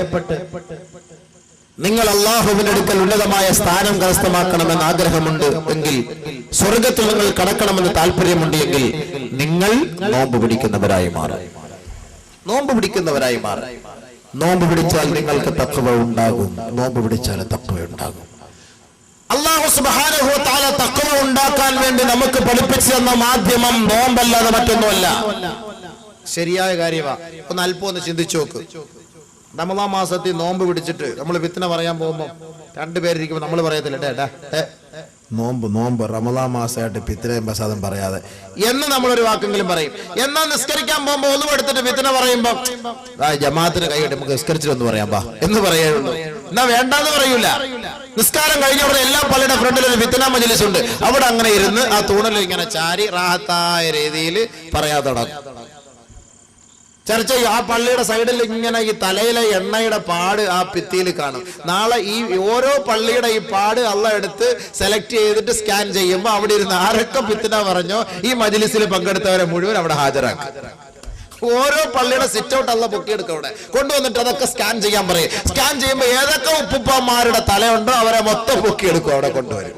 നിങ്ങൾ അല്ലാഹുവിന്റെ അടുക്കൽ ഉന്നതമായ സ്ഥാനം കരസ്ഥമാക്കണമെന്ന് ആഗ്രഹമുണ്ട് എങ്കിൽ, സ്വർഗത്തിൽ നിങ്ങൾ കടക്കണമെന്ന് താല്പര്യമുണ്ട് എങ്കിൽ നിങ്ങൾ നോമ്പ് പിടിക്കുന്നവരായി മാറും. നോമ്പ് പിടിച്ചാൽ നിങ്ങൾക്ക് തഖ്വ ഉണ്ടാകും. നോമ്പ് പിടിച്ചാൽ തഖ്വ ഉണ്ടാകും. അല്ലാഹു സുബ്ഹാനഹു വ തആല തഖ്വ ഉണ്ടാക്കാൻ വേണ്ടി നമുക്ക് പഠിപ്പിച്ചു തന്ന മാധ്യമം നോമ്പല്ലാതെ മറ്റൊന്നുമല്ല. ശരിയായ കാര്യമാണ്. അല്പം ചിന്തിച്ചു നോക്ക്. റമളാൻ മാസത്തിൽ നോമ്പ് പിടിച്ചിട്ട് നമ്മൾ വിത്തന പറയാൻ പോകുമ്പോൾ രണ്ടുപേരിരിക്കുമ്പോൾ നമ്മൾ പറയത്തില്ല, നോമ്പ് റമളാൻ മാസമായിട്ട് പിത്തനയും പ്രസാദം പറയാതെ എന്ന് നമ്മളൊരു വാക്കെങ്കിലും പറയും. എന്നാൽ നിസ്കരിക്കാൻ പോകുമ്പോൾ ഒന്നും എടുത്തിട്ട് വിത്തന പറയുമ്പോ ജമാഅത്തിന് കൈയിട്ട് നമുക്ക് നിസ്കരിച്ചിട്ടൊന്ന് പറയാം ബാ എന്ന് പറയുള്ളൂ. എന്നാ വേണ്ടാന്ന് പറയൂല. നിസ്കാരം കഴിഞ്ഞവിടെ എല്ലാ പള്ളിയുടെ ഫ്രണ്ടിൽ ഒരു വിത്തന മജ്‌ലിസ് ഉണ്ട്. അവിടെ അങ്ങനെ ഇരുന്ന് ആ തൂണിൽ ഇങ്ങനെ ചാരി റാഹത്തായ രീതിയിൽ പറയാതെ തുടങ്ങും. ചർച്ച ചെയ്യും. ആ പള്ളിയുടെ സൈഡിൽ ഇങ്ങനെ ഈ തലയിലെ എണ്ണയുടെ പാട് ആ ഭിത്തിയിൽ കാണും. നാളെ ഈ ഓരോ പള്ളിയുടെ ഈ പാട് എടുത്ത് സെലക്ട് ചെയ്തിട്ട് സ്കാൻ ചെയ്യുമ്പോൾ അവിടെ ഇരുന്ന് ആരൊക്കെ ഭിത്തിന പറഞ്ഞോ ഈ മജ്‌ലിസിൽ പങ്കെടുത്തവരെ മുഴുവൻ അവിടെ ഹാജരാക്കും. ഓരോ പള്ളിയുടെ സിറ്റ് ഔട്ട് പൊക്കിയെടുക്കും. അവിടെ കൊണ്ടുവന്നിട്ട് അതൊക്കെ സ്കാൻ ചെയ്യാൻ പറയും. സ്കാൻ ചെയ്യുമ്പോൾ ഏതൊക്കെ ഉപ്പുപ്പന്മാരുടെ തലയുണ്ടോ അവരെ മൊത്തം പൊക്കിയെടുക്കും, അവിടെ കൊണ്ടുവരും.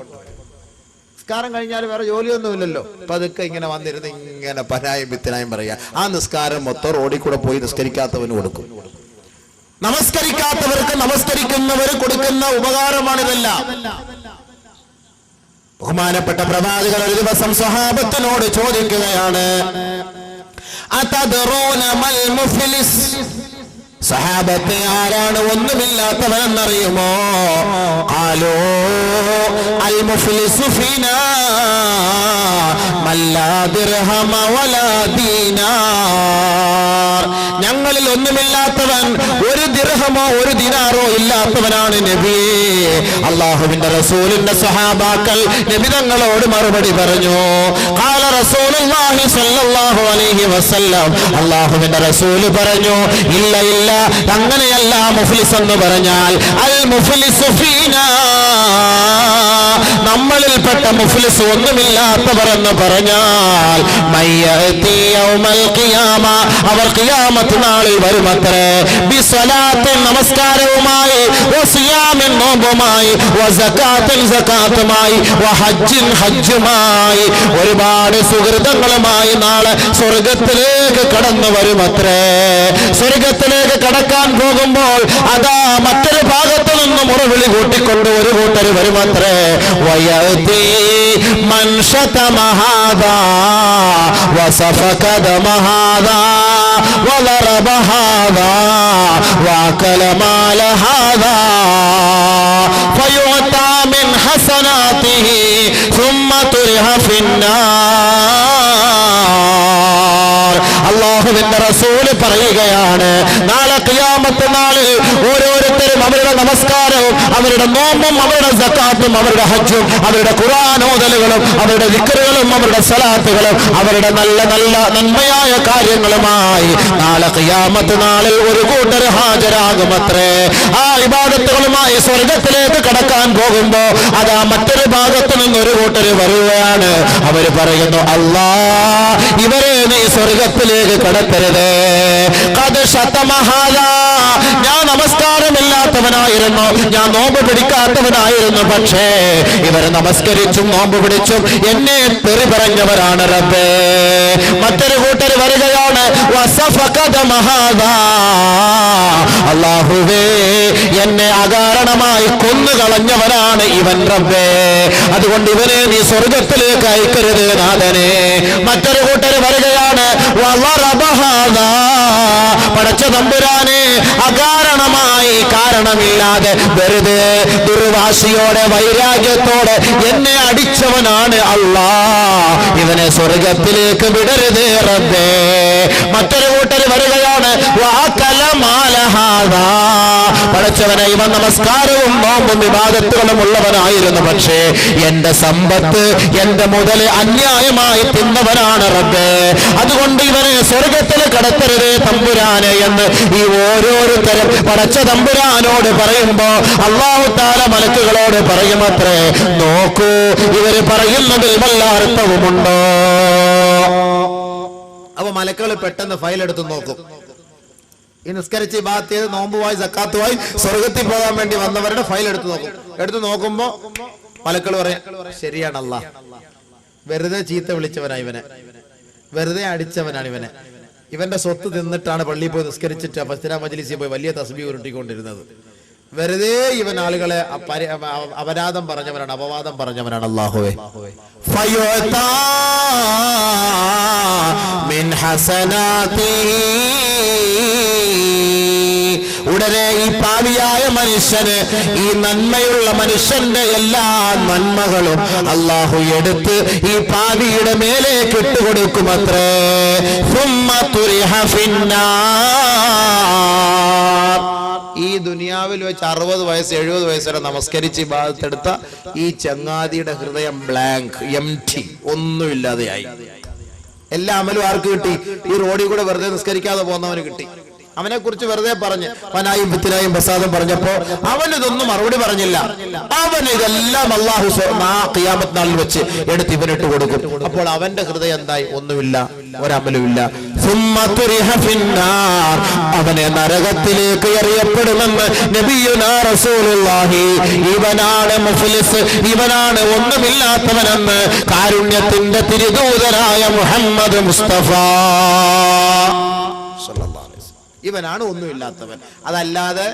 നിസ്കാരം കഴിഞ്ഞാൽ വേറെ ജോലിയൊന്നുമില്ലല്ലോ. അപ്പൊ അതൊക്കെ ഇങ്ങനെ വന്നിരുന്ന് ഇങ്ങനെ പനായും വിത്തനായും പറയാ. ആ നിസ്കാരം മൊത്തം റോഡിൽ കൂടെ പോയി നിസ്കരിക്കാത്തവന് കൊടുക്കും. നമസ്കരിക്കാത്തവർക്ക് നമസ്കരിക്കുന്നവർ കൊടുക്കുന്ന ഉപകാരമാണിതെല്ലാം. ബഹുമാനപ്പെട്ട പ്രവാചകൻ ഒരു ദിവസം സ്വഹാബത്തിനോട് ചോദിക്കുകയാണ്, അതദ്റൂന മൽ മുഫ്ലിസ്, സഹാബത്തെ ആരാണ് ഒന്നുമില്ലാത്തവനെന്നറിയുമോ? ഖാലൂ അൽ മുഫ്ലിസു ഫീനാ മല്ലാ ദിർഹമ വലാ ദീനാർ, ഞങ്ങളിൽ ഒന്നുമില്ലാത്തവൻ ഒരു ദിർഹമോ ഒരു ദിനാറോ ഇല്ലാത്തവനാണ് നബിയേ. അല്ലാഹുവിന്റെ റസൂലിന്റെ സഹാബാക്കൾ നബി തങ്ങളോട് മറുപടി പറഞ്ഞു. ഖാല റസൂലുള്ളാഹി സ്വല്ലല്ലാഹു അലൈഹി വസല്ലം, അല്ലാഹുവിന്റെ റസൂൽ പറഞ്ഞു, ഇല്ല ഇല്ല, അങ്ങനെയല്ല. മുഫ്ലിസ് എന്ന് പറഞ്ഞാൽ അൽ മുഫ്ലിസു ഫീനാ, നമ്മളിൽപ്പെട്ട മുഫ്ലിസ് ഒന്നുമില്ലാത്തവർ എന്ന് പറഞ്ഞാൽ മയ്യതി യൗമൽ ഖിയാമ, അവർ ഖിയാമത്ത് നാളിൽ വരുമത്രേ, ബിസ്സലാത്തിൻ നമസ്കാരവുമായി, വസിയാമിൻ നോമ്പുമായി, വസകാത്തിൻ സകാത്തുമായി, വഹജ്ജിൻ ഹജ്ജുമായി, ഒരുപാട് സുഹൃതങ്ങളുമായി നാളെ സ്വർഗത്തിലേക്ക് കടന്നു വരുമത്രേ. സ്വർഗത്തിലേക്ക് കടക്കാൻ പോകുമ്പോൾ അതാ മറ്റൊരു ഭാഗത്തു നിന്ന് മുറവിളി കൂട്ടിക്കൊണ്ട് ഒരു കൂട്ടർ വരുമത്രേ. വയതി മൻഷതമഹാദാ വസഫകദമഹാദാ വലറബഹാദാ വകലമാലഹാദാ ഫയുഅതാ മിൻ ഹസനാതിഹി ثم തുരിഹ ഫിന്നാർ. അല്ലാഹുവിന്റെ റസൂല് പറയുകയാണ്, നാളെ ഖിയാമത്ത് നാളിൽ ഓരോരുത്തരും അവരുടെ നമസ്കാരവും അവരുടെ നോമ്പും അവരുടെ സകാത്തും അവരുടെ ഹജ്ജും അവരുടെ ഖുർആൻ ഓതലുകളും അവരുടെ ദിക്റുകളും അവരുടെ സലാത്തുകളും അവരുടെ നല്ല നല്ല നന്മയായ കാര്യങ്ങളുമായി നാളെ ഖിയാമത്ത് നാളിൽ ഒരു കൂട്ടർ ഹാജരാകുമത്രേ. ആ ഇബാദത്തുകളുമായി സ്വർഗത്തിലേക്ക് കടക്കാൻ പോകുമ്പോ അതാ മറ്റൊരു ഭാഗത്ത് നിന്ന് ഒരു കൂട്ടർ വരുകയാണ്. അവര് പറയുന്നു, അല്ലാ, ഇവരെ നീ സ്വർഗത്തിലേക്ക് കടത്തരുത്. ഞാൻ നമസ്കാരമില്ലാത്തവനായിരുന്നു, ഞാൻ നോമ്പ് പിടിക്കാത്തവനായിരുന്നു, പക്ഷേ ഇവർ നമസ്കരിച്ചും നോമ്പ് പിടിച്ചും എന്നെ തെറി പറഞ്ഞവരാണ് റബ്ബേ. മറ്റൊരു കൂട്ടർ വരികയാണ്, അല്ലാഹുവേ, എന്നെ അകാരണമായി കൊന്നുകളഞ്ഞവനാണ് ഇവൻ റബ്ബേ, അതുകൊണ്ട് ഇവനെ നീ സ്വർഗത്തിലേക്ക് അയക്കരുത് നാഥനെ. മറ്റൊരു കൂട്ടർ വരികയാണ്, പടച്ച തമ്പുരാനെ, അകാരണമായി കാരണമില്ലാതെ വെറുതെ ദുർവാശിയോടെ വൈരാഗ്യത്തോടെ എന്നെ അടിച്ചവനാണ് അല്ലാ, ഇവനെ സ്വർഗത്തിലേക്ക് വിടരുത് റബ്ബേ. മറ്റൊരു കൂട്ടർ വരികയാണ്, പടച്ചവനെ, ഇവൻ നമസ്കാരവും നോമ്പും വിവാദത്തുകളും ഉള്ളവനായിരുന്നു, പക്ഷേ എന്റെ സമ്പത്ത് എന്റെ മുതൽ അന്യായമായി തിന്നവനാണ് റബ്ബേ, അതുകൊണ്ട് ഇവനെ സ്വർഗത്തിൽ കടത്തരുതേ തമ്പുരാനെ എന്ന് ഈ ഓരോരുത്തരും പടച്ച തമ്പുരാനോട് പറയുമ്പോ അല്ലാഹു തആല മലക്കുകളോട് പറയുമത്രേ, നോക്കൂ, ഇവര് പറയുന്നതിൽ വല്ല അർത്ഥവുമുണ്ടോ? അപ്പൊ മലക്കുകൾ പെട്ടെന്ന് ഫയൽ എടുത്ത് നോക്കും. ഈ നിസ്കരിച്ച് ഇബാദത്ത് ചെയ്ത് നോമ്പുമായി സക്കാത്തുമായി സ്വർഗത്തിൽ പോകാൻ വേണ്ടി വന്നവരുടെ ഫയൽ എടുത്ത് നോക്കും. എടുത്ത് നോക്കുമ്പോ മലക്കുകൾ പറയാം, ശരിയാണ് അല്ലാഹ്, വെറുതെ ചീത്ത വിളിച്ചവനാണ് ഇവനെ, വെറുതെ അടിച്ചവനാണ് ഇവനെ, ഇവന്റെ സ്വത്ത് തിന്നിട്ടാണ് പള്ളിയിൽ പോയി നിസ്കരിച്ചിട്ട് ഫസ്തിന മജ്‌ലിസിൽ പോയി വലിയ തസ്ബീഹ് ഉരുട്ടിക്കൊണ്ടിരുന്നത്, വെറുതെ ഇവൻ ആളുകളെ അപരാധം പറഞ്ഞവനാണ്, അപവാദം പറഞ്ഞവനാണ്. അല്ലാഹുവേ, ഉടനെ ഈ പാവിയായ മനുഷ്യന്, ഈ നന്മയുള്ള മനുഷ്യന്റെ എല്ലാ നന്മകളും അല്ലാഹു എടുത്ത് ഈ പാവിയുടെ മേലേക്ക് ഇട്ടുകൊടുക്കുമത്രേ. ഈ ദുനിയാവിൽ വെച്ച് 60 വയസ്സ് 70 വയസ്സ് വരെ നമസ്കരിച്ച് ഇബാദത്തെടുത്ത ഈ ചങ്ങാതിയുടെ ഹൃദയം ബ്ലാങ്ക്, എംപ്റ്റി, ഒന്നുമില്ലാതെയായി. എല്ലാ അമലും ആർക്ക് കിട്ടി? ഈ റോഡിൽ കൂടെ വെറുതെ നിസ്കരിക്കാതെ പോകുന്നവന് കിട്ടി. അവനെ കുറിച്ച് വെറുതെ പറഞ്ഞ് ഫനായും ഫിത്നയും ഫസാദും പറഞ്ഞപ്പോ അവൻ ഇതൊന്നും മറുപടി പറഞ്ഞില്ല. അവൻ ഇതെല്ലാം അല്ലാഹു ഖിയാമത്ത് നാളിൽ വെച്ച് എടുത്ത് ഇവനിട്ട് കൊടുക്കും. അപ്പോൾ അവന്റെ ഹൃദയം എന്തായി? ഒന്നുമില്ല, ഒരമലുമില്ല. അവനെ നരകത്തിലേക്ക് എറിയപ്പെടുമെന്ന് നബിയുനാ റസൂലുള്ളാഹി. ഇവനാണ് മുഫ്ലിസ്, ഇവനാണ് ഒന്നുമില്ലാത്തവനെന്ന് കാരുണ്യത്തിന്റെ തിരുദൂതനായ മുഹമ്മദ് മുസ്തഫ. ഇവനാണ് ഒന്നുമില്ലാത്തവൻ, അതല്ലാതെ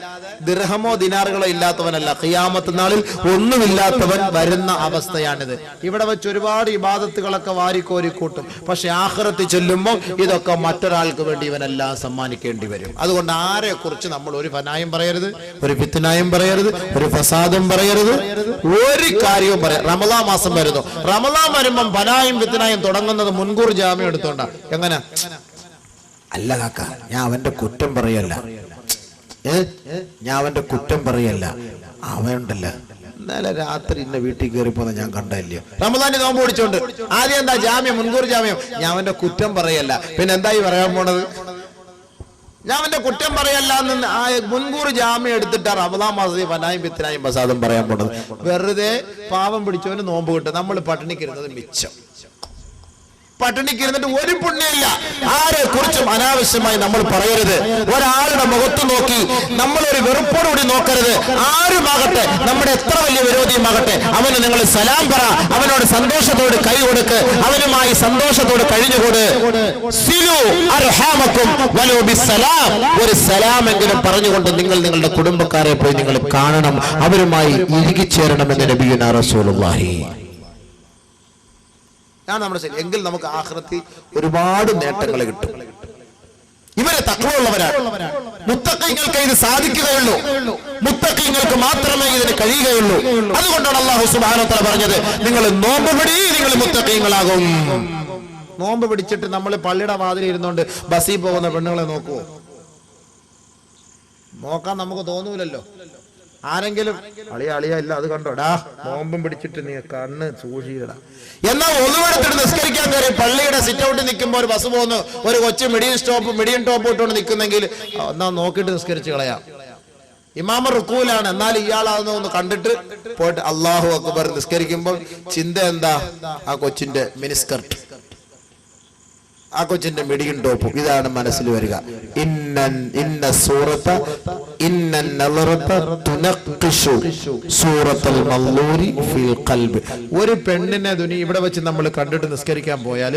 ദിർഹമോ ദിനാറുകളോ ഇല്ലാത്തവനല്ല. ഖിയാമത്ത് നാളിൽ ഒന്നുമില്ലാത്തവൻ വരുന്ന അവസ്ഥയാണിത്. ഇവിടെ വെച്ച് ഒരുപാട് ഇബാദത്തുകളൊക്കെ വാരിക്കോരിക്കൂട്ടും. പക്ഷെ ആഖിറത്തിൽ ചെല്ലുമ്പോൾ ഇതൊക്കെ മറ്റൊരാൾക്ക് വേണ്ടി ഇവനെല്ലാം സമ്മാനിക്കേണ്ടി വരും. അതുകൊണ്ട് ആരെ കുറിച്ച് നമ്മൾ ഒരു ഫനായും പറയരുത്, ഒരു ഫിത്നായും പറയരുത്, ഒരു ഫസാദും പറയരുത്, ഒരു കാര്യവും പറയാം. റമളാൻ മാസം വരുന്നു. റമളാൻ വരുമ്പം ഫനായും ഫിത്നായും തുടങ്ങുന്നത് മുൻകൂർ ജാമ്യം എടുത്തോണ്ടാ. എങ്ങനെ? അല്ല കാക്ക, ഞാൻ അവന്റെ കുറ്റം പറയല്ല, ഞാൻ അവന്റെ കുറ്റം പറയല്ല. അവനുണ്ടല്ല ഇന്നലെ രാത്രി ഇന്ന വീട്ടിൽ കയറിപ്പോന്ന ഞാൻ കണ്ടല്ലോ. റമളാനിൽ നോമ്പ് പിടിച്ചോണ്ട് ആദ്യം എന്താ ജാമ്യം, മുൻകൂർ ജാമ്യം. ഞാൻ അവന്റെ കുറ്റം പറയല്ല. പിന്നെ എന്തായി പറയാൻ പോണത്? ഞാൻ അവന്റെ കുറ്റം പറയല്ല എന്ന് മുൻകൂർ ജാമ്യം എടുത്തിട്ടാ റമളാൻ മാസത്തിൽ ഫനായും ഫിത്നായും ഫസാദും പറയാൻ പോണത്. വെറുതെ പാവം പിടിച്ചവന് നോമ്പ് കിട്ടും. നമ്മൾ പട്ടിണിക്കിരുന്നത് മിച്ചം. പട്ടിണിക്കിരുന്നിട്ട് ഒരു പുണ്യമില്ല. ആരെ കുറിച്ചും അനാവശ്യമായി നമ്മൾ പറയരുത്. ഒരാളുടെ മുഖത്ത് നോക്കി നമ്മൾ ഒരു വെറുപ്പോടുകൂടി നോക്കരുത്. ആരുമാകട്ടെ, നമ്മുടെ എത്ര വലിയ വിരോധിയുമാകട്ടെ, അവന് നിങ്ങൾ സലാം പറ, അവനോട് സന്തോഷത്തോട് കൈ കൊടുക്ക്, അവനുമായി സന്തോഷത്തോട് കഴിഞ്ഞുകൂട്. ഒരു സലാമെങ്കിലും പറഞ്ഞുകൊണ്ട് നിങ്ങൾ നിങ്ങളുടെ കുടുംബക്കാരെ പോയി നിങ്ങൾ കാണണം, അവരുമായി ഇഴുകിച്ചേരണമെന്ന് നബിയുനാ റസൂലുള്ളാഹി. നമ്മുടെ ശരി. എങ്കിൽ നമുക്ക് ആഖിറത്തിൽ ഒരുപാട് നേട്ടങ്ങൾ കിട്ടും. ഇവരെ തഖ്വയുള്ളവരാണ്. മുത്തഖീങ്ങൾക്ക് ഇത് സാധിക്കുകയുള്ളൂ. മുത്തഖീങ്ങൾക്ക് മാത്രമേ ഇതിന് കഴിയുകയുള്ളൂ. അതുകൊണ്ടാണ് അല്ലാഹു സുബ്ഹാനഹു വ തആല പറഞ്ഞത്, നിങ്ങൾ നോമ്പ് പിടി, നിങ്ങൾ മുത്തഖീങ്ങളാകും. നോമ്പ് പിടിച്ചിട്ട് നമ്മൾ പള്ളിയുടെ വാതിൽ ഇരുന്നുകൊണ്ട് ബസ്സിൽ പോകുന്ന പെണ്ണുങ്ങളെ നോക്കുവോ? നോക്കാൻ നമുക്ക് തോന്നൂലല്ലോ. ആരെങ്കിലും അളിയ ഇല്ല, അത് കണ്ടോടാ, നോമ്പും പിടിച്ചിട്ട് നീ കണ്ണ് സൂക്ഷിക്കടാ. എന്നാൽ ഒന്നുമെടുത്തിട്ട് നിസ്കരിക്കാൻ കയറി പള്ളിയുടെ സിറ്റ് ഔട്ടിൽ നിൽക്കുമ്പോൾ ഒരു ബസ് പോകുന്നു, ഒരു കൊച്ചു മിഡിയൻ ടോപ്പ് ഇട്ടുകൊണ്ട് നിൽക്കുന്നെങ്കിൽ എന്നാ നോക്കിയിട്ട് നിസ്കരിച്ച് കളയാം. ഇമാമ റുക്കൂലാണ്, എന്നാൽ ഇയാളാണെന്ന് കണ്ടിട്ട് പോയിട്ട് അല്ലാഹു അക്ബർ നിസ്കരിക്കുമ്പോൾ ചിന്ത എന്താ? ആ കൊച്ചിന്റെ മിനിസ്കർട്ട്, ആ കൊച്ചിന്റെ മിഡിയൻ ടോപ്പും. ഇതാണ് മനസ്സിൽ വരിക. ഒരു പെണ്ണിനെ ഇവിടെ വെച്ച് നമ്മൾ കണ്ടിട്ട് നിസ്കരിക്കാൻ പോയാൽ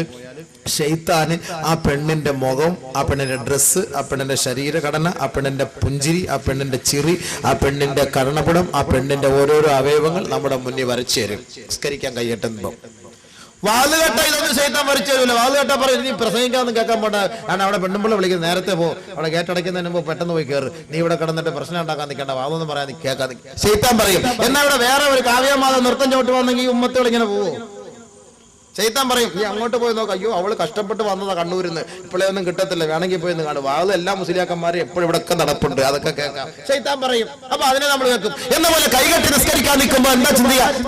ശൈത്താന് ആ പെണ്ണിന്റെ മുഖം, ആ പെണ്ണിന്റെ ഡ്രസ്സ്, ആ പെണ്ണിന്റെ ശരീരഘടന, ആ പെണ്ണിന്റെ പുഞ്ചിരി, ആ പെണ്ണിന്റെ ചിറി, ആ പെണ്ണിന്റെ കർണപടം, ആ പെണ്ണിന്റെ ഓരോരോ അവയവങ്ങൾ നമ്മുടെ മുന്നിൽ വരച്ചു തരും നിസ്കരിക്കാൻ കയ്യെട്ടുമ്പോ. വാളുകെട്ട ഇതൊന്നും ശൈത്താൻ വരച്ചു തരൂല. വാളുകെട്ട പറയും നീ പ്രസംഗിക്കാന്ന് കേൾക്കാൻ പോണ്ട, കാരണം അവിടെ പെണ്ണുമ്പിള്ള വിളിക്കുന്നത്, നേരത്തെ പോ, അവിടെ ഗേറ്റടയ്ക്കുന്നതിന് മുമ്പ് പെട്ടെന്ന് പോയി കയറ്, നീ ഇവിടെ കിടന്നിട്ട് പ്രശ്നം ഉണ്ടാക്കാൻ നിൽക്കേണ്ട, വാതൊന്നും പറയാൻ കേൾക്കാൻ ശൈത്താൻ പറയും. എന്നാൽ ഇവിടെ വേറെ ഒരു കാവ്യമാത നൃത്തം ചോട്ട് വന്നെങ്കിൽ ഈ ഉമ്മത്തുകൾ ഇങ്ങനെ പോവോ? ശൈത്താൻ പറയും നീ അങ്ങോട്ട് പോയി നോക്ക്, അയ്യോ അവള് കഷ്ടപ്പെട്ട് വന്നതാ കണ്ണൂരിന്ന്, ഇപ്പോഴേ ഒന്നും കിട്ടത്തില്ല, വേണമെങ്കിൽ പോയി കാണും. വാത് എല്ലാ മുസ്ലിയാക്കന്മാരും എപ്പോഴും ഇവിടെയൊക്കെ നടപ്പുണ്ട്, അതൊക്കെ കേൾക്കാം. ശൈത്താൻ പറയും. അപ്പൊ അതിനെ നമ്മൾ കേൾക്കും. എന്ന പോലെ കൈകെട്ടി നിസ്കരിക്കാൻ നിൽക്കുമ്പോ എന്താ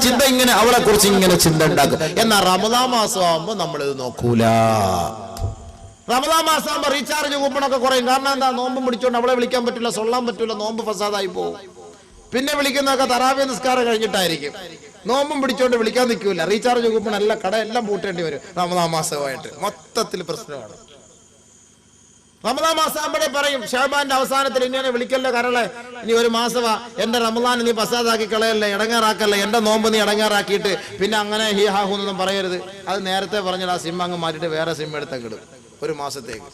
ചിന്ത ഇങ്ങനെ അവളെ കുറിച്ച് ഇങ്ങനെ ചിന്ത ഉണ്ടാക്കും. എന്നാൽ റമളാൻ മാസം ആകുമ്പോ നമ്മളിത് നോക്കൂല. റമളാൻ മാസം ആകുമ്പോ റീചാർജ് കൂപ്പണൊക്കെ കുറയും. കാരണം എന്താ? നോമ്പും പിടിച്ചോണ്ട് അവളെ വിളിക്കാൻ പറ്റില്ല, സൊല്ലാൻ പറ്റില്ല, നോമ്പ് ഫസാദായി പോകും. പിന്നെ വിളിക്കുന്നതൊക്കെ തറാവീഹ് നിസ്കാരം കഴിഞ്ഞിട്ടായിരിക്കും. നോമ്പും പിടിച്ചോണ്ട് വിളിക്കാൻ നിൽക്കൂല. റീചാർജ് കൂപ്പൺ എല്ലാം കടയെല്ലാം പൂട്ടേണ്ടി വരും. റമളാൻ മാസമായിട്ട് മൊത്തത്തിൽ പ്രശ്നമാണ്. റമളാൻ മാസമാകുമ്പോഴേ പറയും ഷഅബാന്റെ അവസാനത്തിൽ ഇങ്ങനെ വിളിക്കല്ലേ കരളെ, ഇനി ഒരു മാസമാ, എന്റെ റമളാൻ നീ ഫസാദാക്കി കളയല്ലേ, ഇടങ്ങാറാക്കല്ലേ, എന്റെ നോമ്പ് നീ ഇടങ്ങാറാക്കിയിട്ട് പിന്നെ അങ്ങനെ ഹി ഹാഹൂന്നൊന്നും പറയരുത്. അത് നേരത്തെ പറഞ്ഞാൽ ആ സിം അങ്ങ് മാറ്റിയിട്ട് വേറെ സിം എടുത്തങ്ങിടും ഒരു മാസത്തേക്ക്.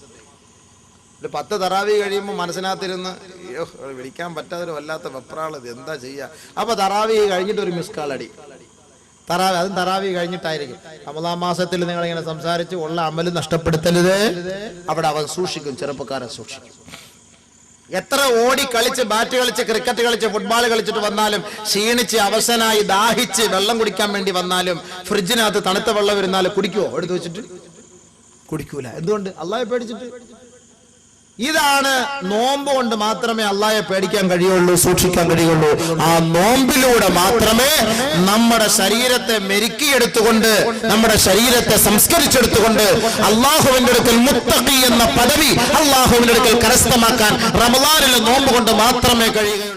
ഒരു 10 തറാവീഹ് കഴിയുമ്പോൾ മനസ്സിനകത്തിരുന്ന് വിളിക്കാൻ പറ്റാത്തൊരു വല്ലാത്ത വെപ്രാളത് എന്താ ചെയ്യുക. അപ്പൊ തറാവീഹ് കഴിഞ്ഞിട്ട് ഒരു മിസ് കാൾ അടി. അതും തറാവീഹ് കഴിഞ്ഞിട്ടായിരിക്കും. റമളാൻ മാസത്തിൽ നിങ്ങൾ ഇങ്ങനെ സംസാരിച്ച് ഉള്ള അമല് നഷ്ടപ്പെടുത്തരുത്. അവിടെ അവൻ സൂക്ഷിക്കും, ചെറുപ്പക്കാരൻ സൂക്ഷിക്കും. എത്ര ഓടി കളിച്ച്, ബാറ്റ് കളിച്ച്, ക്രിക്കറ്റ് കളിച്ച്, ഫുട്ബോൾ കളിച്ചിട്ട് വന്നാലും ക്ഷീണിച്ച് അവശനായി ദാഹിച്ച് വെള്ളം കുടിക്കാൻ വേണ്ടി വന്നാലും ഫ്രിഡ്ജിനകത്ത് തണുത്ത വെള്ളം വരുന്നാലും കുടിക്കുവോ? എടുത്തു വെച്ചിട്ട് കുടിക്കൂല. എന്തുകൊണ്ട്? അള്ളാഹെ പേടിച്ചിട്ട്. ഇതാണ് നോമ്പ് കൊണ്ട് മാത്രമേ അള്ളാഹയെ പേടിക്കാൻ കഴിയുള്ളൂ, സൂക്ഷിക്കാൻ കഴിയുള്ളൂ. ആ നോമ്പിലൂടെ മാത്രമേ നമ്മുടെ ശരീരത്തെ മെരുക്കിയെടുത്തുകൊണ്ട്, നമ്മുടെ ശരീരത്തെ സംസ്കരിച്ചെടുത്തുകൊണ്ട് അള്ളാഹുവിന്റെ അടുക്കൽ മുത്തഖി എന്ന പദവി അള്ളാഹുവിന്റെ അടുക്കൽ കരസ്ഥമാക്കാൻ റമളാനിലെ നോമ്പ് കൊണ്ട് മാത്രമേ കഴിയുകയുള്ളൂ.